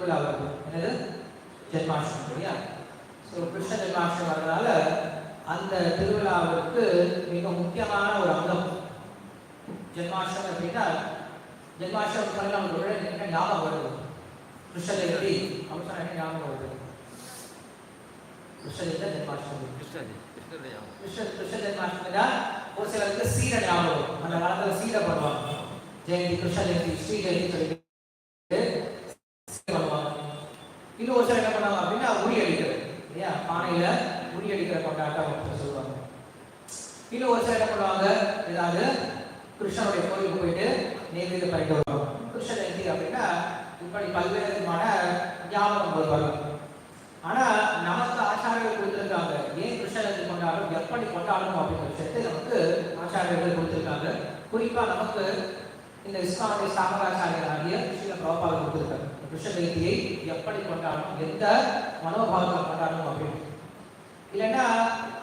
திருவிழா வருது. என்னது? ஜென்மாஷ்டமி இல்லையா? ஸோ கிருஷ்ண ஜென்மாஷ்டமி வர்றதுனால அந்த திருவிழாவிற்கு மிக முக்கியமான ஒரு அங்கம் ஜென்மாஷ்டமி. அப்படின்னா ஜென்மாஷ்டமி நமக்கு என்ன ஞாபகம் வருது? கிருஷ்ண ஜெயந்தி அப்படின்னு சொன்னா என்ன ஞாபகம் வருது? கிருஷ்ண ஜெயந்தி ஜென்மாஷ்டமி. கிருஷ்ண ஜென்மாஷ்டமி தான் ஒரு சிலருக்கு சீடை ஞாபகம். அந்த காலத்துல சீடை பண்ணுவாங்க. ஜெயந்தி, கிருஷ்ண ஜெயந்தி, ஸ்ரீ ஜெயந்தி சொல்லிட்டு பண்ணுவாங்க. இன்னும் ஒரு சிலர் என்ன பண்ணுவாங்க அப்படின்னா உரி அடிக்கிறது இல்லையா? பானையில உரி அடிக்கிற கொண்டாட்டம் அப்படின்னு சொல்லுவாங்க. இன்னும் ஒரு சிலர் என்ன பண்ணுவாங்க, ஏதாவது கிருஷ்ணனுடைய கோயிலுக்கு போயிட்டு நெய்வேத்தியம் பண்ணிட்டு வருவாங்க. கிருஷ்ண ஜெயந்தி அப்படின்னா இப்படி பல்வேறு விதமான ஞாபகம் வருவாங்க. ஆனா நமக்கு ஆச்சாரியர்கள் கொடுத்திருக்காங்க ஏன் கிருஷ்ண ஜெயந்தி கொண்டாடும், எப்படி கொண்டாடணும் அப்படிங்கிற விஷயத்தை நமக்கு ஆச்சாரியர்கள் கொடுத்திருக்காங்க. குறிப்பா நமக்கு இந்த இஸ்லாமிய சாமராச்சாரியராகிய ஸ்ரீல பிரபாகர் கொடுத்திருக்காங்க கிருஷ்ண ஜெயந்தியை எப்படி கொண்டாடணும், எந்த மனோபாவத்தில் கொண்டாடணும் அப்படின்னு. இல்லைன்னா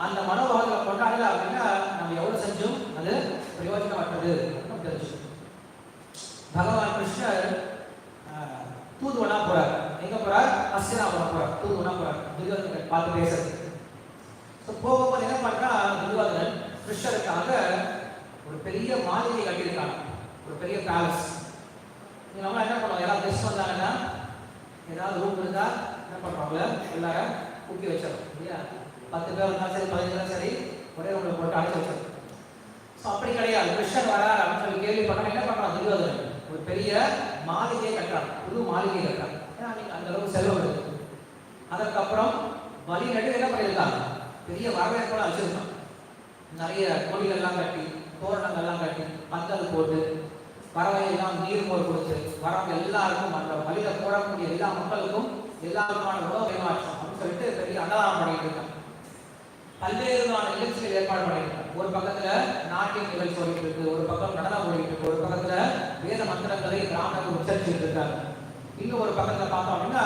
அந்த மனோபாவத்தில் கொண்டாடல அப்படின்னா நம்ம எவ்வளவு செஞ்சும் அது பிரயோஜனமற்றது அப்படின்னு தெரிஞ்சு. பகவான் கிருஷ்ணர் தூதுவனா போறார். எங்க போறார்? ஹஸ்தினாபுரம் போறார். தூதுவனா போறார் துரியோதனை பார்த்து பேசுறதுக்கு. போகும்போது என்ன பண்றா, துரியோதனன் கிருஷ்ணருக்காக ஒரு பெரிய மாளிகை கட்டியிருக்காங்க, ஒரு பெரிய பேலஸ். நம்ம என்ன பண்ணுவோம், எல்லாரும் கெஸ்ட் வந்தாங்கன்னா ஏதாவது ரூம் இருந்தா என்ன பண்றாங்க, எல்லாரும் கூட்டி வச்சிடும் இல்லையா? 10 பேர் இருந்தாலும் சரி, 15 பேர் சரி, ஒரே ரூம்ல போட்டு அழைச்சி வச்சிடும். ஸோ அப்படி கிடையாது. கிருஷ்ணர் வரார் அப்படின்னு சொல்லி கேள்விப்பட்டா என்ன பண்றான் துரியோதனன், ஒரு பெரிய மாளிகையை கட்டுறாங்க, புது மாளிகை கட்டுறாங்க. ஏன்னா அந்த அளவுக்கு செலவு இருக்கு. அதற்கப்புறம் வழி நடுவில் என்ன பண்ணியிருக்காங்க, பெரிய வரவேற்போட வச்சிருக்காங்க. நிறைய கொடிகள்லாம் கட்டி, தோரணங்கள்லாம் கட்டி, பந்தல் போட்டு, வரவையெல்லாம் நீர் மோர் கொடுத்து, வரவங்க எல்லாருக்கும் அந்த வழியில போடக்கூடிய எல்லா மக்களுக்கும் எல்லாருக்குமான உணவு பரிமாற்றம் அப்படின்னு சொல்லிட்டு பெரிய அன்னதானம் பண்ணிட்டு இருக்காங்க. பல்வேறு விதமான நிகழ்ச்சிகள் ஏற்பாடு பண்ணியிருக்காங்க. ஒரு பக்கத்துல நாட்டிய நிகழ்ச்சி ஓடிட்டு இருக்கு, ஒரு பக்கம் நடனம் ஓடிட்டு இருக்கு, ஒரு பக்கத்துல வேத மந்திரங்களை பிராமணர்கள் உச்சரிச்சுட்டு இருக்காங்க. இன்னும் ஒரு பக்கத்துல பார்த்தோம் அப்படின்னா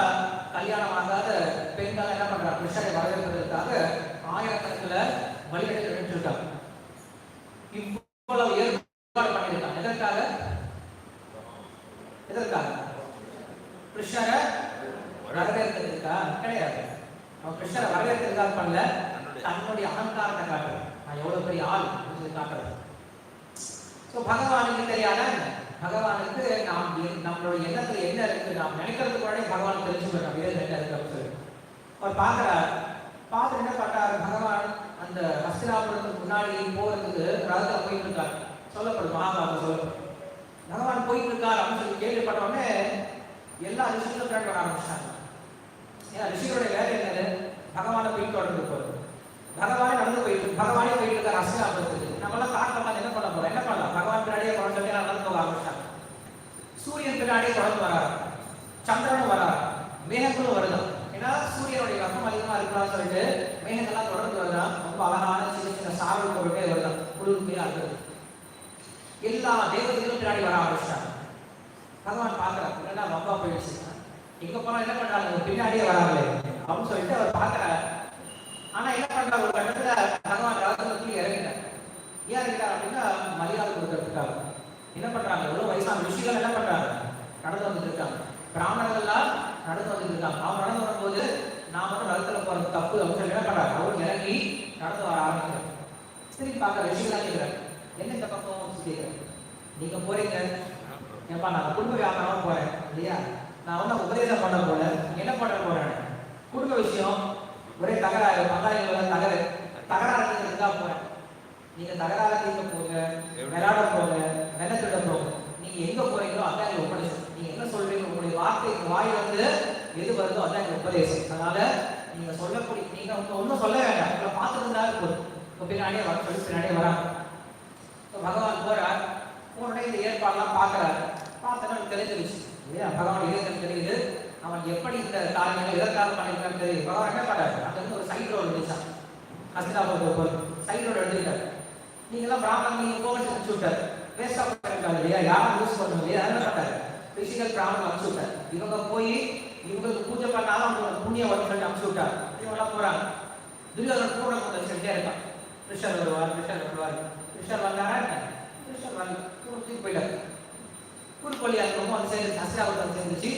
கல்யாணம் ஆகாத பெண்கள் என்ன பண்றாங்க, கிருஷ்ணரை வரவேற்பதற்காக ஆயிரக்கணக்கில் வழிநடை நின்று இருக்காங்க. இவ்வளவு ஏற்பாடு பண்ணியிருக்காங்க. எதற்காக? கிருஷ்ணரை வரவேற்கிறதுக்கா? கிடையாது. அவன் கிருஷ்ணரை வரவேற்கிறதுக்காக பண்ணல, தன்னுடைய அகங்காரத்தை காட்டுறது, நான் எவ்வளவு பெரிய ஆள் காட்டுறது. பகவானுக்கு தெரியாத, பகவானுக்கு நாம் நம்மளுடைய எண்ணத்துல என்ன இருக்கு, நாம் நினைக்கிறதுக்கு கூட பகவான் தெரிஞ்சுக்கணும் என்ன இருக்கு அப்படின்னு சொல்லி அவர் பார்க்கிறார். பார்த்து என்ன பண்றாரு, பகவான் அந்த ஹஸ்தினாபுரத்துக்கு முன்னாடி போறதுக்கு ரதத்துல போயிட்டு இருக்காரு. சொல்லப்படும் மகாபாரதம் சொல்லப்படும். பகவான் போயிட்டு இருக்காரு அப்படின்னு சொல்லி கேள்விப்பட்ட உடனே எல்லா ரிஷிகளும் பின்னாடி வர ஆரம்பிச்சாங்க. ஏன்னா ரிஷிகளுடைய வேலை என்னது, பகவானை போய் தொடர்ந்து போறது. பகவானே நடந்து போயிட்டு, பகவானே போயிட்டு இருக்காரு ஹஸ்தினாபுரத்துக்கு. நம்மளாம் காட்டலாம் என்ன பண்ண போறோம், என்ன பண்ணலாம், பகவான் பின்னாடியே போற சொல்லி நடந்து போக ஆரம்பிச்சாங்க. சூரியன் பின்னாடியே தொடர்ந்து வராரு, சந்திரனும் வராரு, மேகங்களும் வருது. ஏன்னா சூரியனுடைய வெப்பம் அதிகமா இருக்கலாம்னு சொல்லிட்டு மேகங்கள்லாம் தொடர்ந்து வருதான். ரொம்ப அழகான சின்ன சின்ன சாரல் பொருட்களே வருதான், குளிர்மையா இருக்குது. எல்லா தேவதைகளும் பின்னாடி வர ஆரம்பிச்சாங்க. பகவான் பார்க்கிறார், என்னன்னா வம்பா போயிடுச்சு, எங்க போனா என்ன பண்றாங்க, பின்னாடியே வராங்களே அப்படின்னு சொல்லிட்டு அவர் பார்க்கிறார். ஆனா என்ன பண்றாரு, ஒரு கட்டத்துல பகவான் ரதத்துல இறங்கிட்டார். ஏன் இறங்கிட்டார் அப்படின்னா மரியாதை கொடுக்கறதுக்காக. என்ன பண்றாங்க, எவ்வளவு வயசான ரிஷிகள் என்ன பண்றாங்க, நடந்து வந்துட்டு இருக்காங்க. பிராமணர்கள்லாம் நடந்து வந்துட்டு இருக்காங்க. அவங்க நடந்து வரும்போது நான் மட்டும் ரதத்துல போறது தப்பு அப்படின்னு சொல்லி என்ன பண்றாரு, அவரு இறங்கி நடந்து வர ஆரம்பிக்கிறார். சரி பார்க்க ரிஷிகளா கேட்கிறார், என்ன இந்த பக்கம் கேட்கிறேன், நீங்க போறீங்க, ஏப்பா நான் குடும்ப வியாபாரமா போறேன் இல்லையா, நான் வந்து உபதேசம் பண்ண போல என்ன பண்ண போறேன், குடும்ப விஷயம் ஒரே தகராறு, பங்காளிகள் தகராறுக்காக போறேன். நீங்க தகராறு தீர்க்க போங்க, விளையாட போங்க, வெள்ளத்திட போங்க, நீங்க எங்க போறீங்களோ அதான் எங்க உபதேசம். நீங்க என்ன சொல்றீங்க, உங்களுடைய வார்த்தை வாய் வந்து எது வருதோ அதான் எங்க உபதேசம். அதனால நீங்க சொல்லக்கூடிய, நீங்க ஒன்றும் சொல்ல வேண்டாம், உங்களை பார்த்துருந்தாலும் போதும். பின்னாடியே வர சொல்லி பின்னாடியே வராங்க. பகவான் போறார். போனோட இந்த ஏற்பாடுலாம் பார்க்கிறாரு. பார்த்தா தெரிஞ்சிருச்சு இல்லையா, பகவான் இதயம் தெரியுது, அவன் எப்படி இந்த காரியங்கள் எதற்காக பண்ணிருக்கான்னு தெரியுது. பகவான் என்ன பண்ணாரு, அங்க இருந்து ஒரு சைட் ரோடு இருந்துச்சான், ஹஸ்தினாபுரத்துக்கு சைட் ரோடு எடுத்துக்கிட்டாரு. நீங்களாம் பிராமணன், நீங்க கோவத்தை அனுப்பிச்சு விட்டாரு, வேஸ்டா பண்ணிருக்காரு இல்லையா, யாரும் யூஸ் பண்ண இல்லையா, என்ன பண்ணாரு, பிசிக்கல் பிராமணன் அனுப்பிச்சு விட்டாரு. இவங்க போய் இவங்களுக்கு பூஜை பண்ணாலும் அவங்களுக்கு புண்ணியம் வரும்னு சொல்லி அனுப்பிச்சு விட்டாரு. இவங்கெல்லாம் போறாங்க. துரியோதனன் கூட கொஞ்சம் சொல்லிட்டே இருக்கான், கிருஷ்ணர் வருவார், கிருஷ்ணர் வருவார். கிருஷ்ணர் வந்தாரா, கிருஷ்ணர் வந்து தூக்கி போயிட்டாரு. குறுக்கொல்லி அனுப்பவும் அந்த சேர்ந்து ஹஸ்தினாபுரத்தை சேர்ந்துச்சு.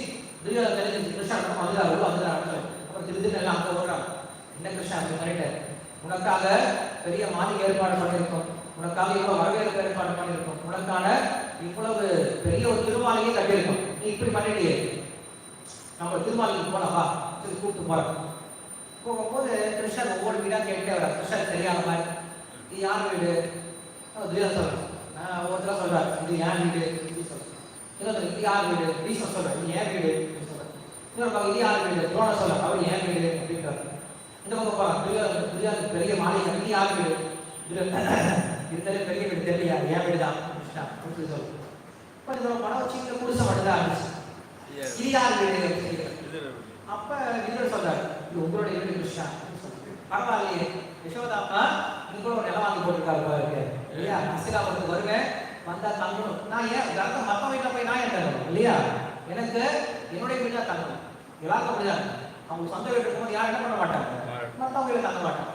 துரியோதனன் தெரிஞ்சு கிருஷ்ணா வந்துடுறாரு. அப்புறம் திருதின்னு எல்லாம் அங்கே ஓடுறான். என்ன கிருஷ்ணா அப்படி பண்ணிட்டு, உனக்காக பெரிய மாளிகை ஏற்பாடு பண்ணியிருக்கோம், உனக்காக இவ்வளவு வரவேற்பு ஏற்பாடு பண்ணியிருக்கோம், உனக்கான இவ்வளவு பெரிய ஒரு திருமாளிகையை கட்டியிருக்கோம், நீ இப்படி பண்ணிட்டியே, நம்ம திருமாளிகைக்கு போலாமா சொல்லி கூப்பிட்டு போறோம். போகும்போது கிருஷ்ணர் ஒவ்வொரு வீடா கேட்டே வர. கிருஷ்ணர் தெரியாத மாதிரி, இது யார் வீடு? துரியோதனன் சொல்றேன். ஒவ்வொருத்தர சொல்றாரு, இது ஏன் வீடு சொல்றேன். இது யார் வீடு? பீஷ்மர் சொல்றேன், இது ஏன் வீடு சொல்றேன். இன்னொரு இது யார் வீடு? துரோணர் சொல்றாரு, அவர் ஏன் வீடு அப்படின்றாரு. இந்த பக்கம் போறான். துரியோதனன் பெரிய மாளிகை, இது யார் வீடு? இருந்தாலே பெரிய வீடு தெரியலையா? ஏன் வீடு தான் கிருஷ்ணா அப்படின்னு சொல்லு. கொஞ்சம் பணம் வச்சு இந்த குடிசை மட்டும்தான் இருந்துச்சு, இது யார் வீடு? அப்ப வீரர் சொல்றாரு, இது உங்களுடைய வீடு கிருஷ்ணா. பரவாயில்லையே, யசோதாப்பா நீங்க ஒரு நிலம் வாங்கி போட்டுருக்காரு பாருங்க இல்லையா? அசிலாபுரத்துக்கு வருவேன், வந்தா தங்கணும். நான் ஏன் மத்த வீட்டில் போய் நான் ஏன் தங்கணும் இல்லையா? எனக்கு என்னுடைய வீட்டில் தங்கணும். எல்லாருக்கும் அப்படிதான். அவங்க சொந்த வீட்டுக்கு போகும்போது யாரும் என்ன பண்ண மாட்டாங்க, மற்றவங்க வீட்டில் தங்க மாட்டாங்க.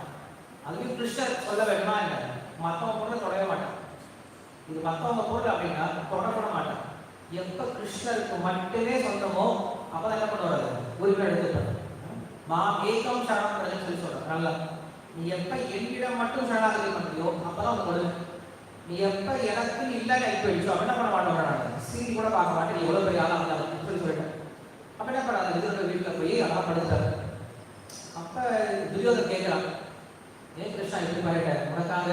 அதுவே கிருஷ்ணர் சொல்ல வேண்டுமா என்ன, மற்றவங்க பொருளை தொடவே மாட்டாங்க. இது மற்றவங்க பொருள் அப்படின்னா தொடப்பட மாட்டாங்க. எப்ப கிருஷ்ணருக்கு மட்டுமே சொந்தமோ அப்பதான் என்ன பண்ணுவாரு, உரிமை எடுத்துட்டாரு. மா ஏகம் சரணம் சொல்லி சொல்றாரு. நல்லா, நீ எப்ப என்னிடம் மட்டும் சரணாகதி பண்றியோ அப்பதான் உனக்கு கொடுமை. நீ எப்ப எனக்கு இல்லைன்னு ஆகி போயிடுச்சோ அப்ப என்ன பண்ண மாட்டோம், சீடி கூட பார்க்க மாட்டேன், நீ எவ்வளவு பெரிய ஆளா இருந்தாலும் சொல்லி சொல்லிட்டேன். அப்ப என்ன பண்ணாரு, விதுரனுடைய வீட்டுல போய் அதான் படுத்தாரு. அப்ப துரியோதனன் கேட்கிறான், ஏன் கிருஷ்ணா இப்படி பண்ணிட்ட, உனக்காக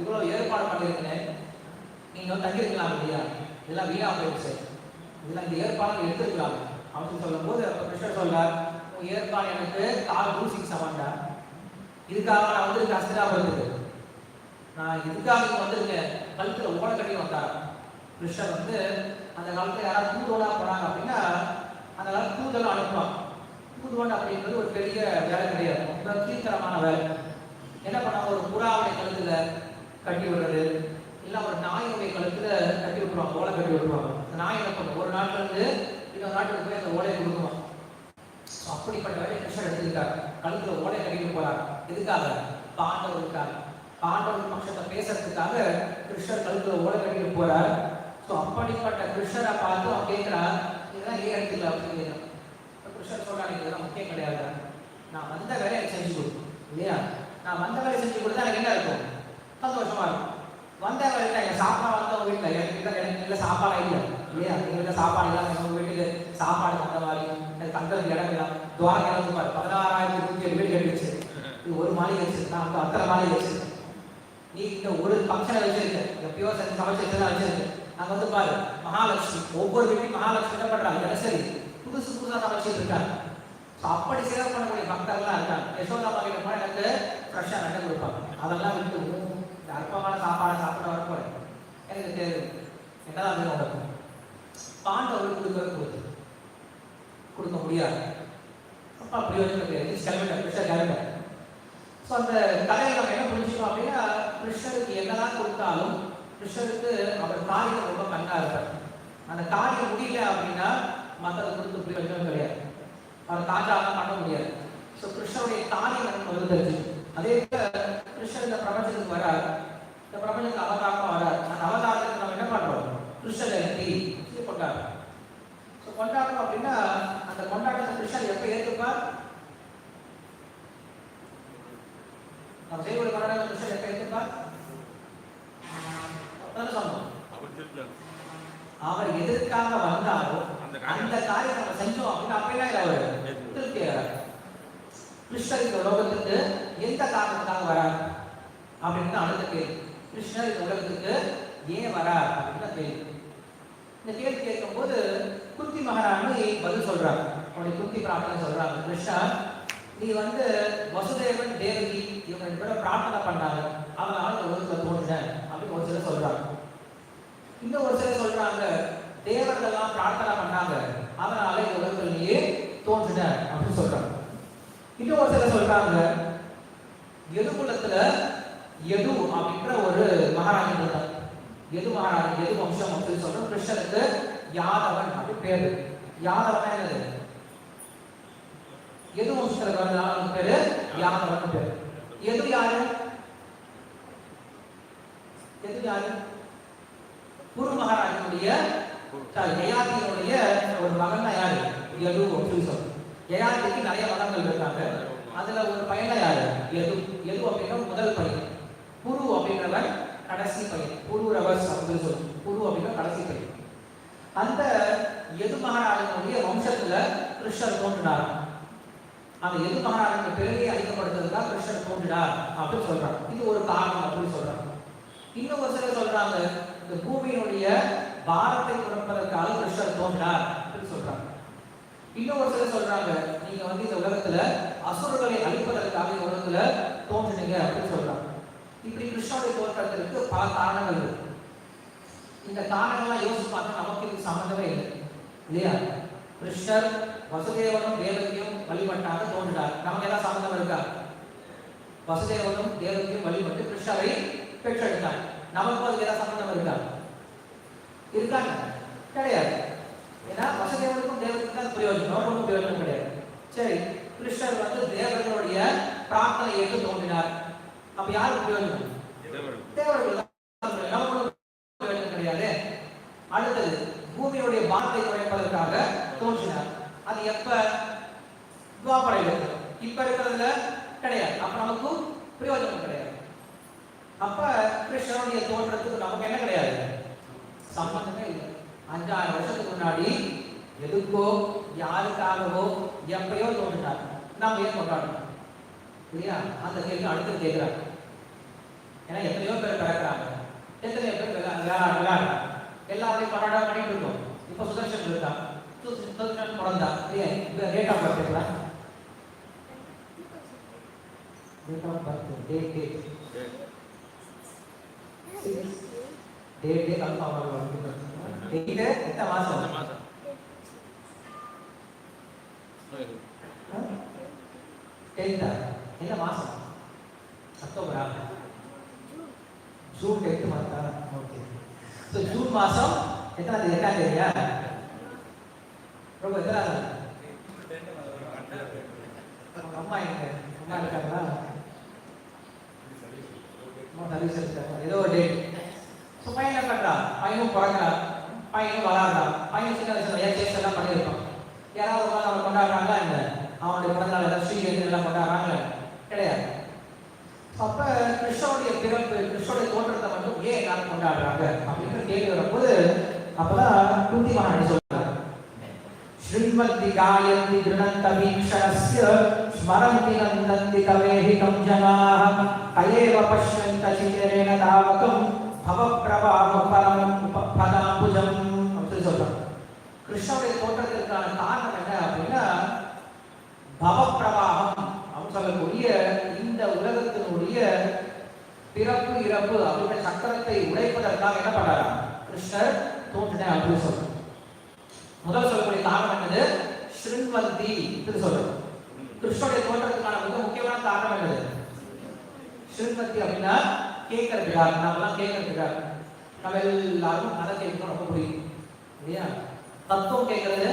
இவ்வளவு ஏற்பாடு பண்ணியிருக்கேன், நீங்க தங்கிருக்கலாம் இல்லையா, இதெல்லாம் வீணா போயிடுச்சு, இதெல்லாம் இந்த ஏற்பாடு எடுத்துருக்கலாம் அப்படின்னு சொல்லும் போது அப்ப கிருஷ்ணர் சொல்றார், உன் ஏற்பாடு எனக்கு கால் தூசிக்கு சமாண்டா, இதுக்காக நான் வந்திருக்கேன் அஸ்தினாபுரத்துக்கு, நான் இதுக்காக வந்திருக்கேன். கழுத்துல ஓட கட்டி வந்தார். கிருஷ்ணர் வந்து அந்த காலத்துல யாராவது தூதுவனா போனாங்க அப்படின்னா அந்த காலத்துல தூதெல்லாம் அனுப்புவாங்க. தூதுவன் அப்படின்றது ஒரு பெரிய வேலை கிடையாது, ரொம்ப கீழ்த்தரமான வேலை. என்ன பண்ணாங்க, ஒரு புறாவுடைய கழுத்துல கட்டி விடுறது, இல்லை ஒரு நாயுடைய கழுத்துல கட்டி விட்டுருவாங்க, ஓலை கட்டி விட்டுருவாங்க. அந்த நாய் என்ன பண்ணும், ஒரு நாட்டுல இருந்து இன்னொரு நாட்டுக்கு போய் அந்த ஓலையை கொடுக்குவாங்க. அப்படிப்பட்ட வேலையை கிருஷ்ணர் எடுத்துக்கிட்டார். கழுத்துல ஓலை கட்டிட்டு போறாரு. எதுக்காக, பாண்டவர்களுக்காக, பாண்டவர் பட்சத்தை பேசுறதுக்காக கிருஷ்ணர் கழுத்துல ஓலை கட்டிட்டு போறார். ஸோ அப்படிப்பட்ட கிருஷ்ணரை பார்த்து அவன் கேட்கிறார், இதெல்லாம் ஏன் எடுத்துக்கல அப்படின்னு கேட்கிறான். கிருஷ்ணர் சொல்றாங்க, இதெல்லாம் முக்கியம் கிடையாது, நான் வந்த வேலையை செஞ்சு கொடுக்கும் இல்லையா, நான் வந்த வேலையை செஞ்சு கொடுத்தா எனக்கு என்ன இருக்கும், சந்தோஷமா இருக்கும். வந்த வேலை என் சாப்பாடு வந்த வீட்டில் எனக்கு இல்லை சாப்பாடு இல்லை இல்லையா, எங்கள் வீட்டில் சாப்பாடு இல்லாமல் எங்கள் வீட்டுக்கு சாப்பாடு வந்த மாதிரி எனக்கு தங்கிறது இடம் இல்லை. துவாரம் இடம் பாரு, 16,107 வீடு கட்டிடுச்சு, இது ஒரு மாளிகை வச்சிருக்கு, நான் வந்து அத்தனை மாளிகை வச்சிருக்கேன், நீ இந்த ஒரு ஃபங்க்ஷனை வச்சிருக்கேன், எப்பயோ சமைச்சு வச்சுதான் வச்சிருக்கேன். அங்கே வந்து பாரு மகாலட்சுமி, ஒவ்வொரு வீட்லையும் மகாலட்சுமி என்ன பண்றாங்க, தினசரி புதுசு புதுசாக சமைச்சிட்டு இருக்காங்க. அப்படி சேவை பண்ணக்கூடிய பக்தர்கள்லாம் இருக்காங்க. யசோதா கிட்ட போனால் எனக்கு ஃப்ரெஷ்ஷாக நட்டை கொடுப்பாங்க. அதெல்லாம் விட்டு இந்த அற்பமான சாப்பாடு சாப்பிட வரப்போறேன், எனக்கு தேவை என்னதான் நடக்கும். பாண்டவர்கள் கொடுக்க முடியாது. அப்போ அப்படி வந்து கிளம்பிட்டேன், கிருஷ்ணர் கிளம்பிட்டேன். ஸோ அந்த கதையை நம்ம என்ன புரிஞ்சுக்கணும் அப்படின்னா, கிருஷ்ணருக்கு என்னதான் கொடுத்தாலும் கிருஷ்ணருக்கு அவர் காரியம் ரொம்ப கண்ணா இருப்பார். அந்த காரியம் முடியல அப்படின்னா மற்றதை கொடுத்து பிரயோஜனம் கிடையாது, அவர் காட்டாலாம் பண்ண முடியாது. ஸோ கிருஷ்ணருடைய காரியம் நமக்கு வருது. அதே போல கிருஷ்ணர் இந்த பிரபஞ்சத்துக்கு வரார், இந்த பிரபஞ்சத்துக்கு அவதாரமா வரார். அந்த அவதாரத்துக்கு நம்ம என்ன பண்றோம், கிருஷ்ண ஜெயந்தி கொண்டாடுறோம். ஸோ கொண்டாடுறோம் அப்படின்னா அந்த கொண்டாட்டத்தை கிருஷ்ணர் எப்ப ஏற்றுப்பார், நம்ம செய்யக்கூடிய கொண்டாட்ட கிருஷ்ணர் எப்ப ஏற்றுப்பார் சொன்னோம். அவர் எதற்காக வந்தாரோ அந்த காரியத்தை நம்ம செஞ்சோம் அப்படின்னா அப்பெல்லாம் அவர் திருப்தி ஆகிறார். கிருஷ்ணர் இந்த உலகத்துக்கு எந்த காரணத்துக்காக வரார் அப்படின்னு அடுத்த கேள்வி. கிருஷ்ணர் இந்த உலகத்துக்கு ஏன் வரார் அப்படின்னு கேள்வி. இந்த கேள்வி கேட்கும் போது குந்தி மகாராணி பதில் சொல்றாங்க. அவருடைய குந்தி பிரார்த்தனை சொல்றாங்க, கிருஷ்ணா நீ வந்து வசுதேவன் தேவகி இவங்க 2 பேரும் பிரார்த்தனை பண்ணாங்க, அதனால இந்த உலகத்துல தோன்றினேன் அப்படின்னு ஒரு சிலர் சொல்றாங்க. இன்னும் ஒரு சிலர் சொல்றாங்க, தேவர்கள்லாம் பிரார்த்தனை பண்ணாங்க, அதனால இந்த உலகத்திலேயே தோன்றின அப்படின்னு சொல்றாங்க. இன்னும் ஒரு சிலர் சொல்றாங்க, எது குலத்துல எது அப்படின்ற ஒரு மகாராணி இருந்தாங்க, எது மகாராணி, எது வம்சம் அப்படின்னு சொல்றோம். கிருஷ்ணருக்கு யாதவன் அப்படின்னு பேரு. யாதவன் என்னது, எது வம்சத்துல வந்தாலும் பேரு யாதவன் பேரு. எது யாரு, எது யாரு, குரு மகாராஜனுடைய யயாதியினுடைய ஒரு மகன் தான் யாரு, யது அப்படின்னு சொல்றோம். யயாதிக்கு நிறைய மதங்கள் இருக்காங்க. அதுல ஒரு பையன் யாரு? யது. யது அப்படின்னா முதல் பையன். புரு அப்படின்றவன் கடைசி பையன். புருரவஸ் அப்படின்னு சொல்லுவோம். புரு அப்படின்னா கடைசி பையன். அந்த யது மகாராஜனுடைய வம்சத்துல கிருஷ்ணர் தோன்றினார். அந்த யது மகாராஜனுக்கு பெருமையை அளிக்கப்படுறதுக்காக கிருஷ்ணர் தோன்றினார் அப்படின்னு சொல்றாங்க. இது ஒரு காரணம் அப்படின்னு சொல்றாங்க. இன்னும் ஒரு சிலர் சொல்றாங்க இந்த பூமியினுடைய பாரத்தை குறைப்பதற்காக கிருஷ்ணர் தோன்றினார் அப்படின்னு சொல்றாங்க. இன்னும் ஒரு சிலர் சொல்றாங்க நீங்க வந்து இந்த உலகத்துல அசுரர்களை அழிப்பதற்காக இந்த உலகத்துல தோன்றினீங்க அப்படின்னு சொல்றாங்க. இப்படி கிருஷ்ணனுடைய தோற்றத்திற்கு பல காரணங்கள் இருக்கு. இந்த காரணங்கள்லாம் யோசிச்சு பார்த்தா நமக்கு இது சம்பந்தமே இல்லை இல்லையா? கிருஷ்ணர் வசுதேவனும் தேவகியும் வழிபட்டாக தோன்றினார். நமக்கு எல்லாம் சம்பந்தம் இருக்கா? வசுதேவனும் தேவகியும் வழிபட்டு கிருஷ்ணரை பெற்றெடுத்தார். நமக்கு அதுக்கு ஏதாவது சம்பந்தம் இருக்கா? இருக்காங்க? கிடையாது. ஏன்னா வசுதேவனுக்கும் தேவகிக்கும் தான் பிரயோஜனம், ஒன்றும் பிரயோஜனம் கிடையாது. சரி, கிருஷ்ணர் வந்து தேவர்களுடைய பிரார்த்தனை ஏற்று தோன்றினார். அப்ப யாருக்கு பிரயோஜனம்? தேவர்கள் கிடையாது. அடுத்தது பூமியுடைய பாரத்தை குறைப்பதற்காக தோன்றினார். அது எப்ப? துவாபரையில். இப்ப இருக்கிறதுல கிடையாது. அப்ப நமக்கு பிரயோஜனம் கிடையாது. அப்ப கிருஷ்ணனுடைய தோற்றத்துக்கு நமக்கு என்ன கிடையாது? சம்பந்தமே இல்லை. 5000 வருஷத்துக்கு முன்னாடி எதுக்கோ யாருக்காகவோ எப்பயோ தோன்றினார். நாம் ஏன் கொண்டாடணும் இல்லையா? அந்த கேள்வி அடுத்து கேட்கிறாங்க. ஏன்னா எத்தனையோ பேர் பிறக்கிறாங்க, எத்தனையோ பேர் விளையாடுறாங்க, எல்லாரையும் கொண்டாட பண்ணிட்டு இருக்கோம். இப்போ சுதர்ஷன் இருக்கா, சுதர்ஷன் பிறந்தா இல்லையா? டேட் ஆஃப் பர்த் இருக்கா? Date of birth date confirm ஆகும். டேட் எந்த மாசம்? என்ன மாசம்? அக்டோபரா? ஜூன் 10 மாதா? ஓகே. ஸோ ஜூன் மாதம் எத்தனை தேதி? 2ஆம் தேதியா? ரொம்ப எத்தனாவது? அம்மா எங்க? அம்மா இருக்காங்களா? ஏதோ ஒரு டேட். ஸோ பையன் என்ன பண்றான்? பையனும் பிறக்கிறான், பையனும் வளர்றான், பையன் சின்ன வயசுல ஏன் எல்லாம் பண்ணியிருப்பான். யாராவது ஒரு நாள் அவனை கொண்டாடுறாங்களா? இல்லை. அவனுடைய பிறந்த நாள் ஏதாவது ஸ்ரீஜெயந்தி எல்லாம் கொண்டாடுறாங்க? கிடையாது. அப்ப கிருஷ்ணனுடைய பிறப்பு, கிருஷ்ணனுடைய தோற்றத்தை மட்டும் ஏன் எல்லாரும் கொண்டாடுறாங்க அப்படின்னு கேள்வி வரும்போது அப்பதான் குந்தி மகாராணி சொல்றாங்க, ஸ்ரீமதி காயந்தி திருணந்த வீக்ஷணஸ்ய ஸ்மரந்தி நந்தந்தி கவேஹிகம் ஜனாஹ கயேவ பஷ்யந்த சிதரேன தாவகம் பவப்ரவாஹ பரம் பதாம்புஜம் அப்படின்னு சொல்றாங்க. கிருஷ்ணனுடைய தோற்றத்திற்கான காரணம் என்ன அப்படின்னா பவப்பிரவாகம் அப்படின்னு சொல்லக்கூடிய இந்த உலகத்தினுடைய பிறப்பு இறப்பு அப்படின்ற சக்கரத்தை உடைப்பதற்காக என்ன பண்றாரு? கிருஷ்ணர் தோன்றினார் அப்படின்னு சொல்றோம். முதல் சொல்லக்கூடிய காரணம் என்னது? ஸ்ரீமந்தி சொல்றோம். கிருஷ்ணனுடைய தோற்றத்துக்கான மிக முக்கியமான காரணம் என்னது? ஸ்ரீமந்தி அப்படின்னா கேட்கறதுக்காக. நம்மலாம் கேட்கறதுக்காக. நம்ம எல்லாரும் அதை கேட்கணும், ரொம்ப பிடிக்கும் இல்லையா? தத்துவம் கேட்கறது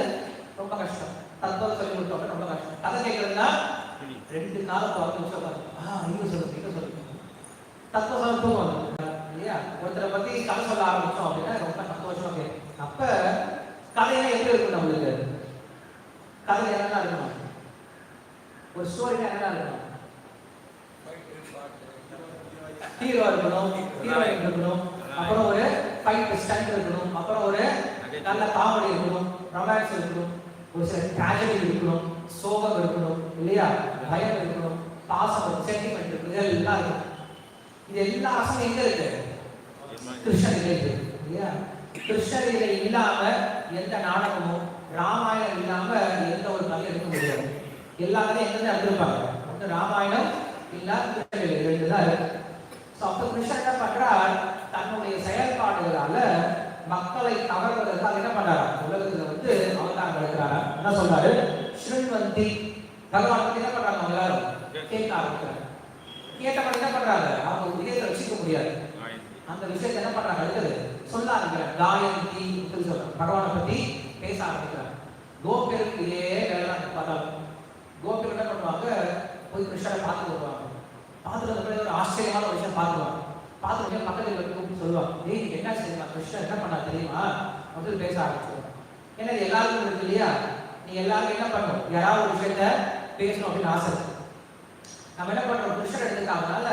ரொம்ப கஷ்டம். தத்துவம் சொல்லி கொடுத்தோம் ரொம்ப கஷ்டம். கதை கேட்கறதுன்னா 2 நாள் 10 நிமிஷம் இங்க சொல்லுங்க இங்க சொல்லுங்க தத்துவம் சொல்ல தூக்கம் இல்லையா? ஒருத்தரை பத்தி கதை சொல்ல ஆரம்பிச்சோம் அப்படின்னா ரொம்ப சந்தோஷமா கேட்கும். அப்ப கதையில எப்படி இருக்கும்? நம்மளுக்கு கதை என்னென்ன இருக்கணும்? ஒரு ஸ்டோரினா என்னென்ன இருக்கணும்? ஹீரோ இருக்கணும், ஹீரோயின் இருக்கணும், அப்புறம் ஒரு ஃபைட் ஸ்டண்ட் இருக்கணும், அப்புறம் ஒரு நல்ல காமெடி இருக்கணும், ரொமான்ஸ் இருக்கணும், ஒரு சில ட்ராஜடி இருக்கணும், சோகம் இருக்கணும் இல்லையா? பயம் இருக்கணும், பாசம், சென்டிமெண்ட் இருக்கு, இதெல்லாம் இருக்கும். இது எல்லா அசமும் எங்க இருக்கு? கிருஷ்ணகிரி இருக்கு இல்லையா? கிருஷ்ணகிரி இல்லாம எந்த நாடகமும், ராமாயணம் இல்லாம எந்த ஒரு கதை எடுக்க முடியாது. எல்லா கதையும் எங்க எடுத்திருப்பாங்க? வந்து ராமாயணம் இல்ல கிருஷ்ணகிரி 2 தான் இருக்கு. அப்ப கிருஷ்ணன் என்ன பண்றார்? தன்னுடைய செயல்பாடுகளால மக்களை கவர்வதற்காக என்ன பண்றாரு? உலகத்துல வந்து அவதாரம் எடுக்கிறாரா? என்ன சொல்றாரு? ஸ்ரீமந்தி பகவான் பத்தி என்ன பண்றாங்க? எல்லாரும் கேட்க ஆரம்பிக்கிறாங்க. கேட்டப்ப என்ன பண்றாங்க? அவங்க உதயத்தை வச்சுக்க முடியாது. அந்த விஷயத்தை என்ன பண்றாங்க? அடுத்தது சொல்ல ஆரம்பிக்கிறாங்க. காயந்தி சொல்றாங்க, பகவானை பத்தி பேச ஆரம்பிக்கிறாங்க. கோபியருக்கு இதே வேலை பார்த்தாலும் கோபியர் என்ன பண்ணுவாங்க? போய் கிருஷ்ணனை பார்த்து வருவாங்க. பார்த்துட்டு ஒரு ஆச்சரியமான ஒரு விஷயம் பார்த்துருவாங்க. பார்த்து பக்கத்தில் கூப்பிட்டு சொல்லுவாங்க, டேய் என்ன செய்யலாம், கிருஷ்ணன் என்ன பண்ணா தெரியுமா அப்படின்னு பேச ஆரம்பிச்சுருவாங்க. ஏன்னா எல்லாருக்கும் இருக்கு இல்லையா? நீங்க எல்லாரும் என்ன பண்ணணும், யாராவது ஒரு விஷயத்த பேசணும் அப்படின்னு ஆசை. நம்ம என்ன பண்றோம், கிருஷ்ணர் எடுத்துக்காதனால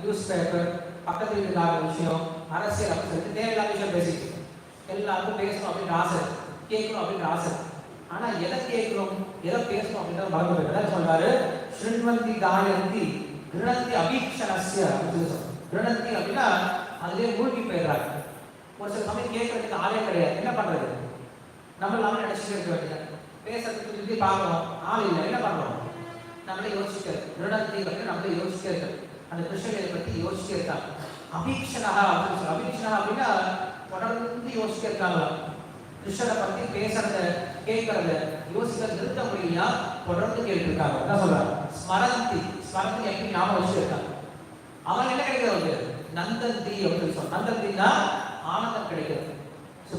நியூஸ் பேப்பர், பக்கத்தில் இருக்கிற விஷயம், அரசியல் அப்படின்னு சொல்லிட்டு தேவையில்லாத விஷயம் பேசிட்டு எல்லாருக்கும் பேசணும் அப்படின்னு ஆசை, கேட்கணும் அப்படின்னு ஆசை. ஆனா எதை கேட்கணும் எதை பேசணும் அப்படின்றத மறந்து போயிட்டு சொல்றாரு, ஸ்ருண்வந்தி காயந்தி கிருணந்தி அபீக்ஷணஸ்ய அப்படின்னு சொல்றாரு. கிருணந்தி அப்படின்னா அதுலேயே மூழ்கி போயிடுறாங்க. ஒரு சில சமயம் கேட்கறதுக்கு ஆளே கிடையாது, என்ன பண்றது, நம்ம எல்லாமே நினைச்சுட்டு இருக்க வேண்டியது, பேசுறதுக்கு திருப்பி பார்க்கணும், ஆள் இல்லை, என்ன பண்ணணும், நம்மளே யோசிக்கிறது. கிருணந்தி அப்படின்னு நம்மளே யோசிச்சே இருக்காது, அந்த கிருஷ்ணனை பற்றி யோசிச்சே இருக்காங்க. அபீக்ஷணா அப்படின்னு சொல்ல, அபீக்ஷணா அப்படின்னா தொடர்ந்து யோசிச்சே இருக்காங்களா, கிருஷ்ணனை பற்றி பேசுறத கேட்கறத யோசிக்கிறது நிறுத்த முடியலையா, தொடர்ந்து கேட்டு இருக்காங்க. என்ன சொல்றாங்க, ஸ்மரந்தி, ஸ்மரந்தி எப்படி ஞாபகம் வச்சிருக்காங்க. அவன் என்ன கிடைக்கிறது, நந்தந்தி அப்படின்னு சொல்றாங்க. நந்தந்தின்னா ஆனந்தம் கிடைக்கிறது.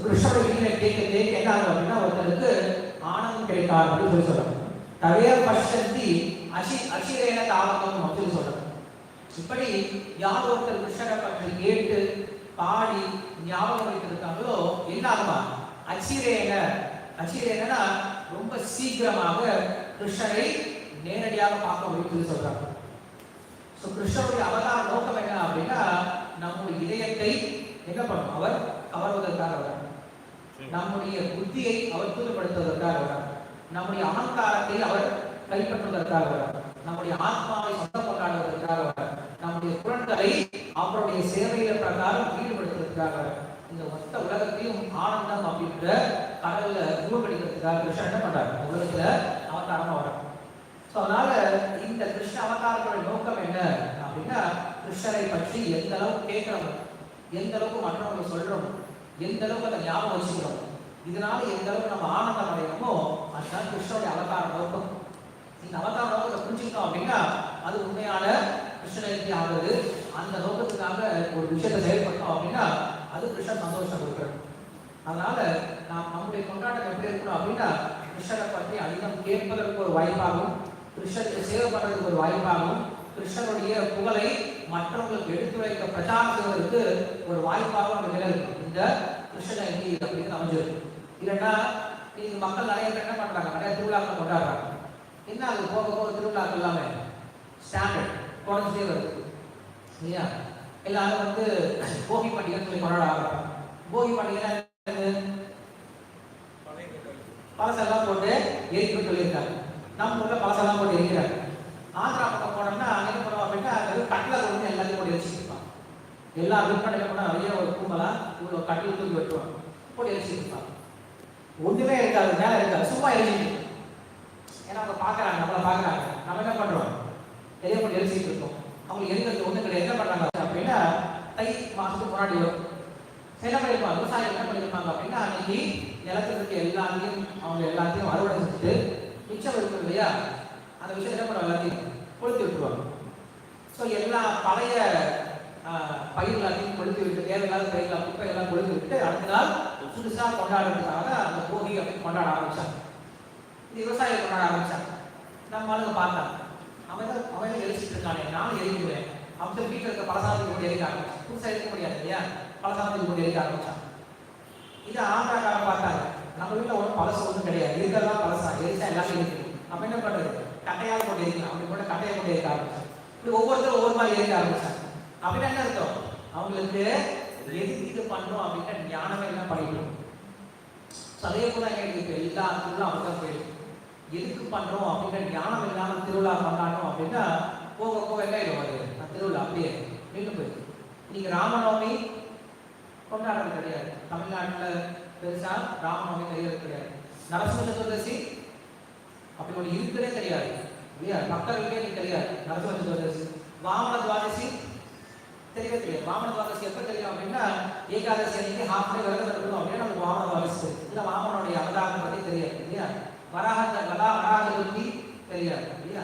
கிருஷ்ணோட வீட்டில கேட்க கேட்க என்ன ஆகும் அப்படின்னா ஒருத்தருக்கு ஆனந்தம் கிடைக்காது அப்படின்னு சொல்லி சொல்றாங்க. தவைய பஷ்யந்தி அசிரேன தாவகம் அப்படின்னு சொல்றாங்க. இப்படி யார் ஒருத்தர் கிருஷ்ணரை பற்றி கேட்டு பாடி ஞாபகம் வைத்திருக்காங்களோ என்ன ஆகுமா, அச்சிரேன, அச்சிரேனா ரொம்ப சீக்கிரமாக கிருஷ்ணரை நேரடியாக பார்க்க முடியும் சொல்றாங்க. கிருஷ்ணருடைய அவதார நோக்கம் என்ன அப்படின்னா நம்முடைய இதயத்தை என்ன பண்ணும், அவர் கவர்வதற்காக வரார். நம்முடைய புத்தியை அவர் தூய்மைப்படுத்துவதற்காக வரார். நம்முடைய அகங்காரத்தை அவர் கைப்பற்றுவதற்காக வரார். நம்முடைய ஆத்மாவை சொந்தம் கொண்டாடுவதற்காக வரார். நம்முடைய குழந்தைகளை அவருடைய சேவையில பிரகாரம் ஈடுபடுத்துவதற்காக வரார். இந்த மொத்த உலகத்தையும் ஆனந்தம் அப்படின்ற கடல்ல உருவெடுக்கிறதுக்காக கிருஷ்ணன் என்ன பண்றாரு, உலகத்துல அவதாரமா வரார். அதனால இந்த கிருஷ்ண அவதாரத்தோட நோக்கம் என்ன அப்படின்னா கிருஷ்ணரை பற்றி எந்த அளவுக்கு கேட்கிறோம், எந்த அளவுக்கு மற்றவங்க சொல்றோம், எந்த அளவுக்கு அதை ஞாபகம் வச்சுக்கிறோம், இதனால எந்த அளவுக்கு நம்ம ஆனந்தம் அடையணுமோ அதுதான் கிருஷ்ணனுடைய அவதார நோக்கம். இந்த அவதார நோக்கத்தை புரிஞ்சுக்கிட்டோம் அப்படின்னா அது உண்மையான கிருஷ்ணனை ஆகுது. அந்த நோக்கத்துக்காக ஒரு விஷயத்தை செயல்பட்டோம் அப்படின்னா அது கிருஷ்ணன் சந்தோஷம் கொடுக்குறது. அதனால நாம் நம்முடைய கொண்டாட்டம் எப்படி இருக்கணும் அப்படின்னா கிருஷ்ணரை பற்றி அதிகம் கேட்பதற்கு ஒரு வாய்ப்பாகும், கிருஷ்ணருக்கு சேவை பண்றதுக்கு ஒரு வாய்ப்பாகும், கிருஷ்ணனுடைய புகழை மற்றவங்களுக்கு எடுத்து வைக்க பிரச்சாரம் செய்வதற்கு ஒரு வாய்ப்பாக அந்த நிலை இருக்கும். இந்த கிருஷ்ண ஜெயந்தி அப்படின்னு அமைஞ்சிருக்கு. இல்லைன்னா இன்னைக்கு மக்கள் நிறைய பேர் என்ன பண்றாங்க, நிறைய திருவிழாக்கள் கொண்டாடுறாங்க. என்ன அது போக போக திருவிழாக்கள் எல்லாமே ஸ்டாண்டர்ட் குறைஞ்சே வருது இல்லையா. எல்லாரும் வந்து போகி பண்டிகை சொல்லி கொண்டாட ஆரம்பிப்பாங்க. போகி பண்டிகை பழசெல்லாம் போட்டு எரிக்க சொல்லியிருக்காங்க. நம்ம ஊர்ல பழசெல்லாம் போட்டு எரிக்கிறாங்க. ஆந்திரா பக்கம் போனோம்னா என்ன பண்ணுவோம் அப்படின்னா கட்டில கொண்டு எல்லாத்தையும் போட்டு எரிச்சுருப்பாங்க. எல்லா விற்பனையில கூட நிறைய ஒரு கும்பலா இவ்வளோ கட்டில் தூக்கி வெட்டுவாங்க, போட்டு எரிச்சுருப்பாங்க. ஒண்ணுமே இருக்காது, மேல இருக்காது, சும்மா எரிச்சிட்டு. ஏன்னா அவங்க பாக்குறாங்க, நம்மளை பாக்குறாங்க, நம்ம என்ன பண்றோம், எரிய போட்டு எரிச்சிட்டு இருக்கோம். அவங்க எரிக்கிறது ஒண்ணு கிடையாது. என்ன பண்றாங்க அப்படின்னா தை மாசத்துக்கு முன்னாடி வரும் என்ன பண்ணிருப்பாங்க, விவசாயம் என்ன பண்ணிருப்பாங்க அப்படின்னா அன்னைக்கு நிலத்துல இருக்க எல்லாத்தையும் அறுவடை செஞ்சுட்டு மிச்சம் இருக்கும் இல்லையா, அந்த விஷயம் என்ன பண்ணுவாங்க, எல்லாத்தையும் கொளுத்தி விட்டுருவாங்க. ஸோ எல்லா பழைய பயிர் எல்லாத்தையும் கொளுத்தி விட்டு தேவையில்லாத பயிர் குப்பை எல்லாம் கொளுத்தி விட்டு அடுத்த நாள் புதுசா கொண்டாடுறதுக்காக அந்த போகி அப்படின்னு கொண்டாட ஆரம்பிச்சாங்க. இந்த விவசாயம் கொண்டாட ஆரம்பிச்சாங்க. நம்ம ஆளுங்க பார்த்தாங்க, அவன் எரிச்சிட்டு இருக்கானே, நானும் எரிக்கிறேன் அப்படின்னு வீட்டில் இருக்க பலசாதத்துக்கு கொண்டு எரிக்க ஆரம்பிச்சான். புதுசாக எரிக்க முடியாது இல்லையா, பலசாதத்துக்கு கொண்டு எரிக்க ஆரம்பிச்சான். இது ஆந்திராக்காரன் பார்த்தாங்க, நம்ம வீட்டில் ஒன்றும் பழசு ஒன்றும் கிடையாது, இருக்கிறதெல்லாம் பழசா, எரிச்சா எல்லாத்தையும் இருக்கு. அப்ப என்ன பண்றது, கட்டையாக கொண்டு எரிக்கலாம், அப்படி கூட கட்டையை கொண்டு எரிக்க ஆரம்பிச்சாங்க. இப்படி ஒவ்வொருத்தரும் ஒவ்வொரு மாதிரி எரிக்க ஆரம்பிச்சாங்க. அப்படின்னு என்ன அர்த்தம், அவங்களுக்கு எதுக்கு இது பண்றோம் அப்படின்னா ஞானமே எல்லாம் பண்ணிக்கணும். அதே போல எங்களுக்கு எல்லா திருவிழா அப்படிதான் போயிடும். எதுக்கு பண்றோம் அப்படின்னா ஞானம் இல்லாமல் திருவிழா பண்ணாட்டோம் அப்படின்னா போக போக என்ன ஆயிடும், அது திருவிழா அப்படியே நின்று போயிடும். இன்னைக்கு ராமநவமி கொண்டாடுறது கிடையாது, தமிழ்நாட்டில் பெருசா ராமநவமி கிடையாது கிடையாது. நரசிம்ம சதுர்தசி அப்படி ஒன்று இருக்குதே தெரியாது இல்லையா, பக்தர்களுக்கே நீ தெரியாது நரசிம்ம சதுர்தசி. வாமன துவாதசி தெரியவே தெரியாது. வாமன துவாதசி எப்போ தெரியும் அப்படின்னா ஏகாதசி அன்னைக்கு ஹாஃப் டே விரதம் இருக்கணும் அப்படின்னா நமக்கு வாமன துவாதசி இல்லை, வாமனுடைய அவதாரம் பற்றி தெரியாது இல்லையா. வராக சதுர்த்தி தெரியாது இல்லையா.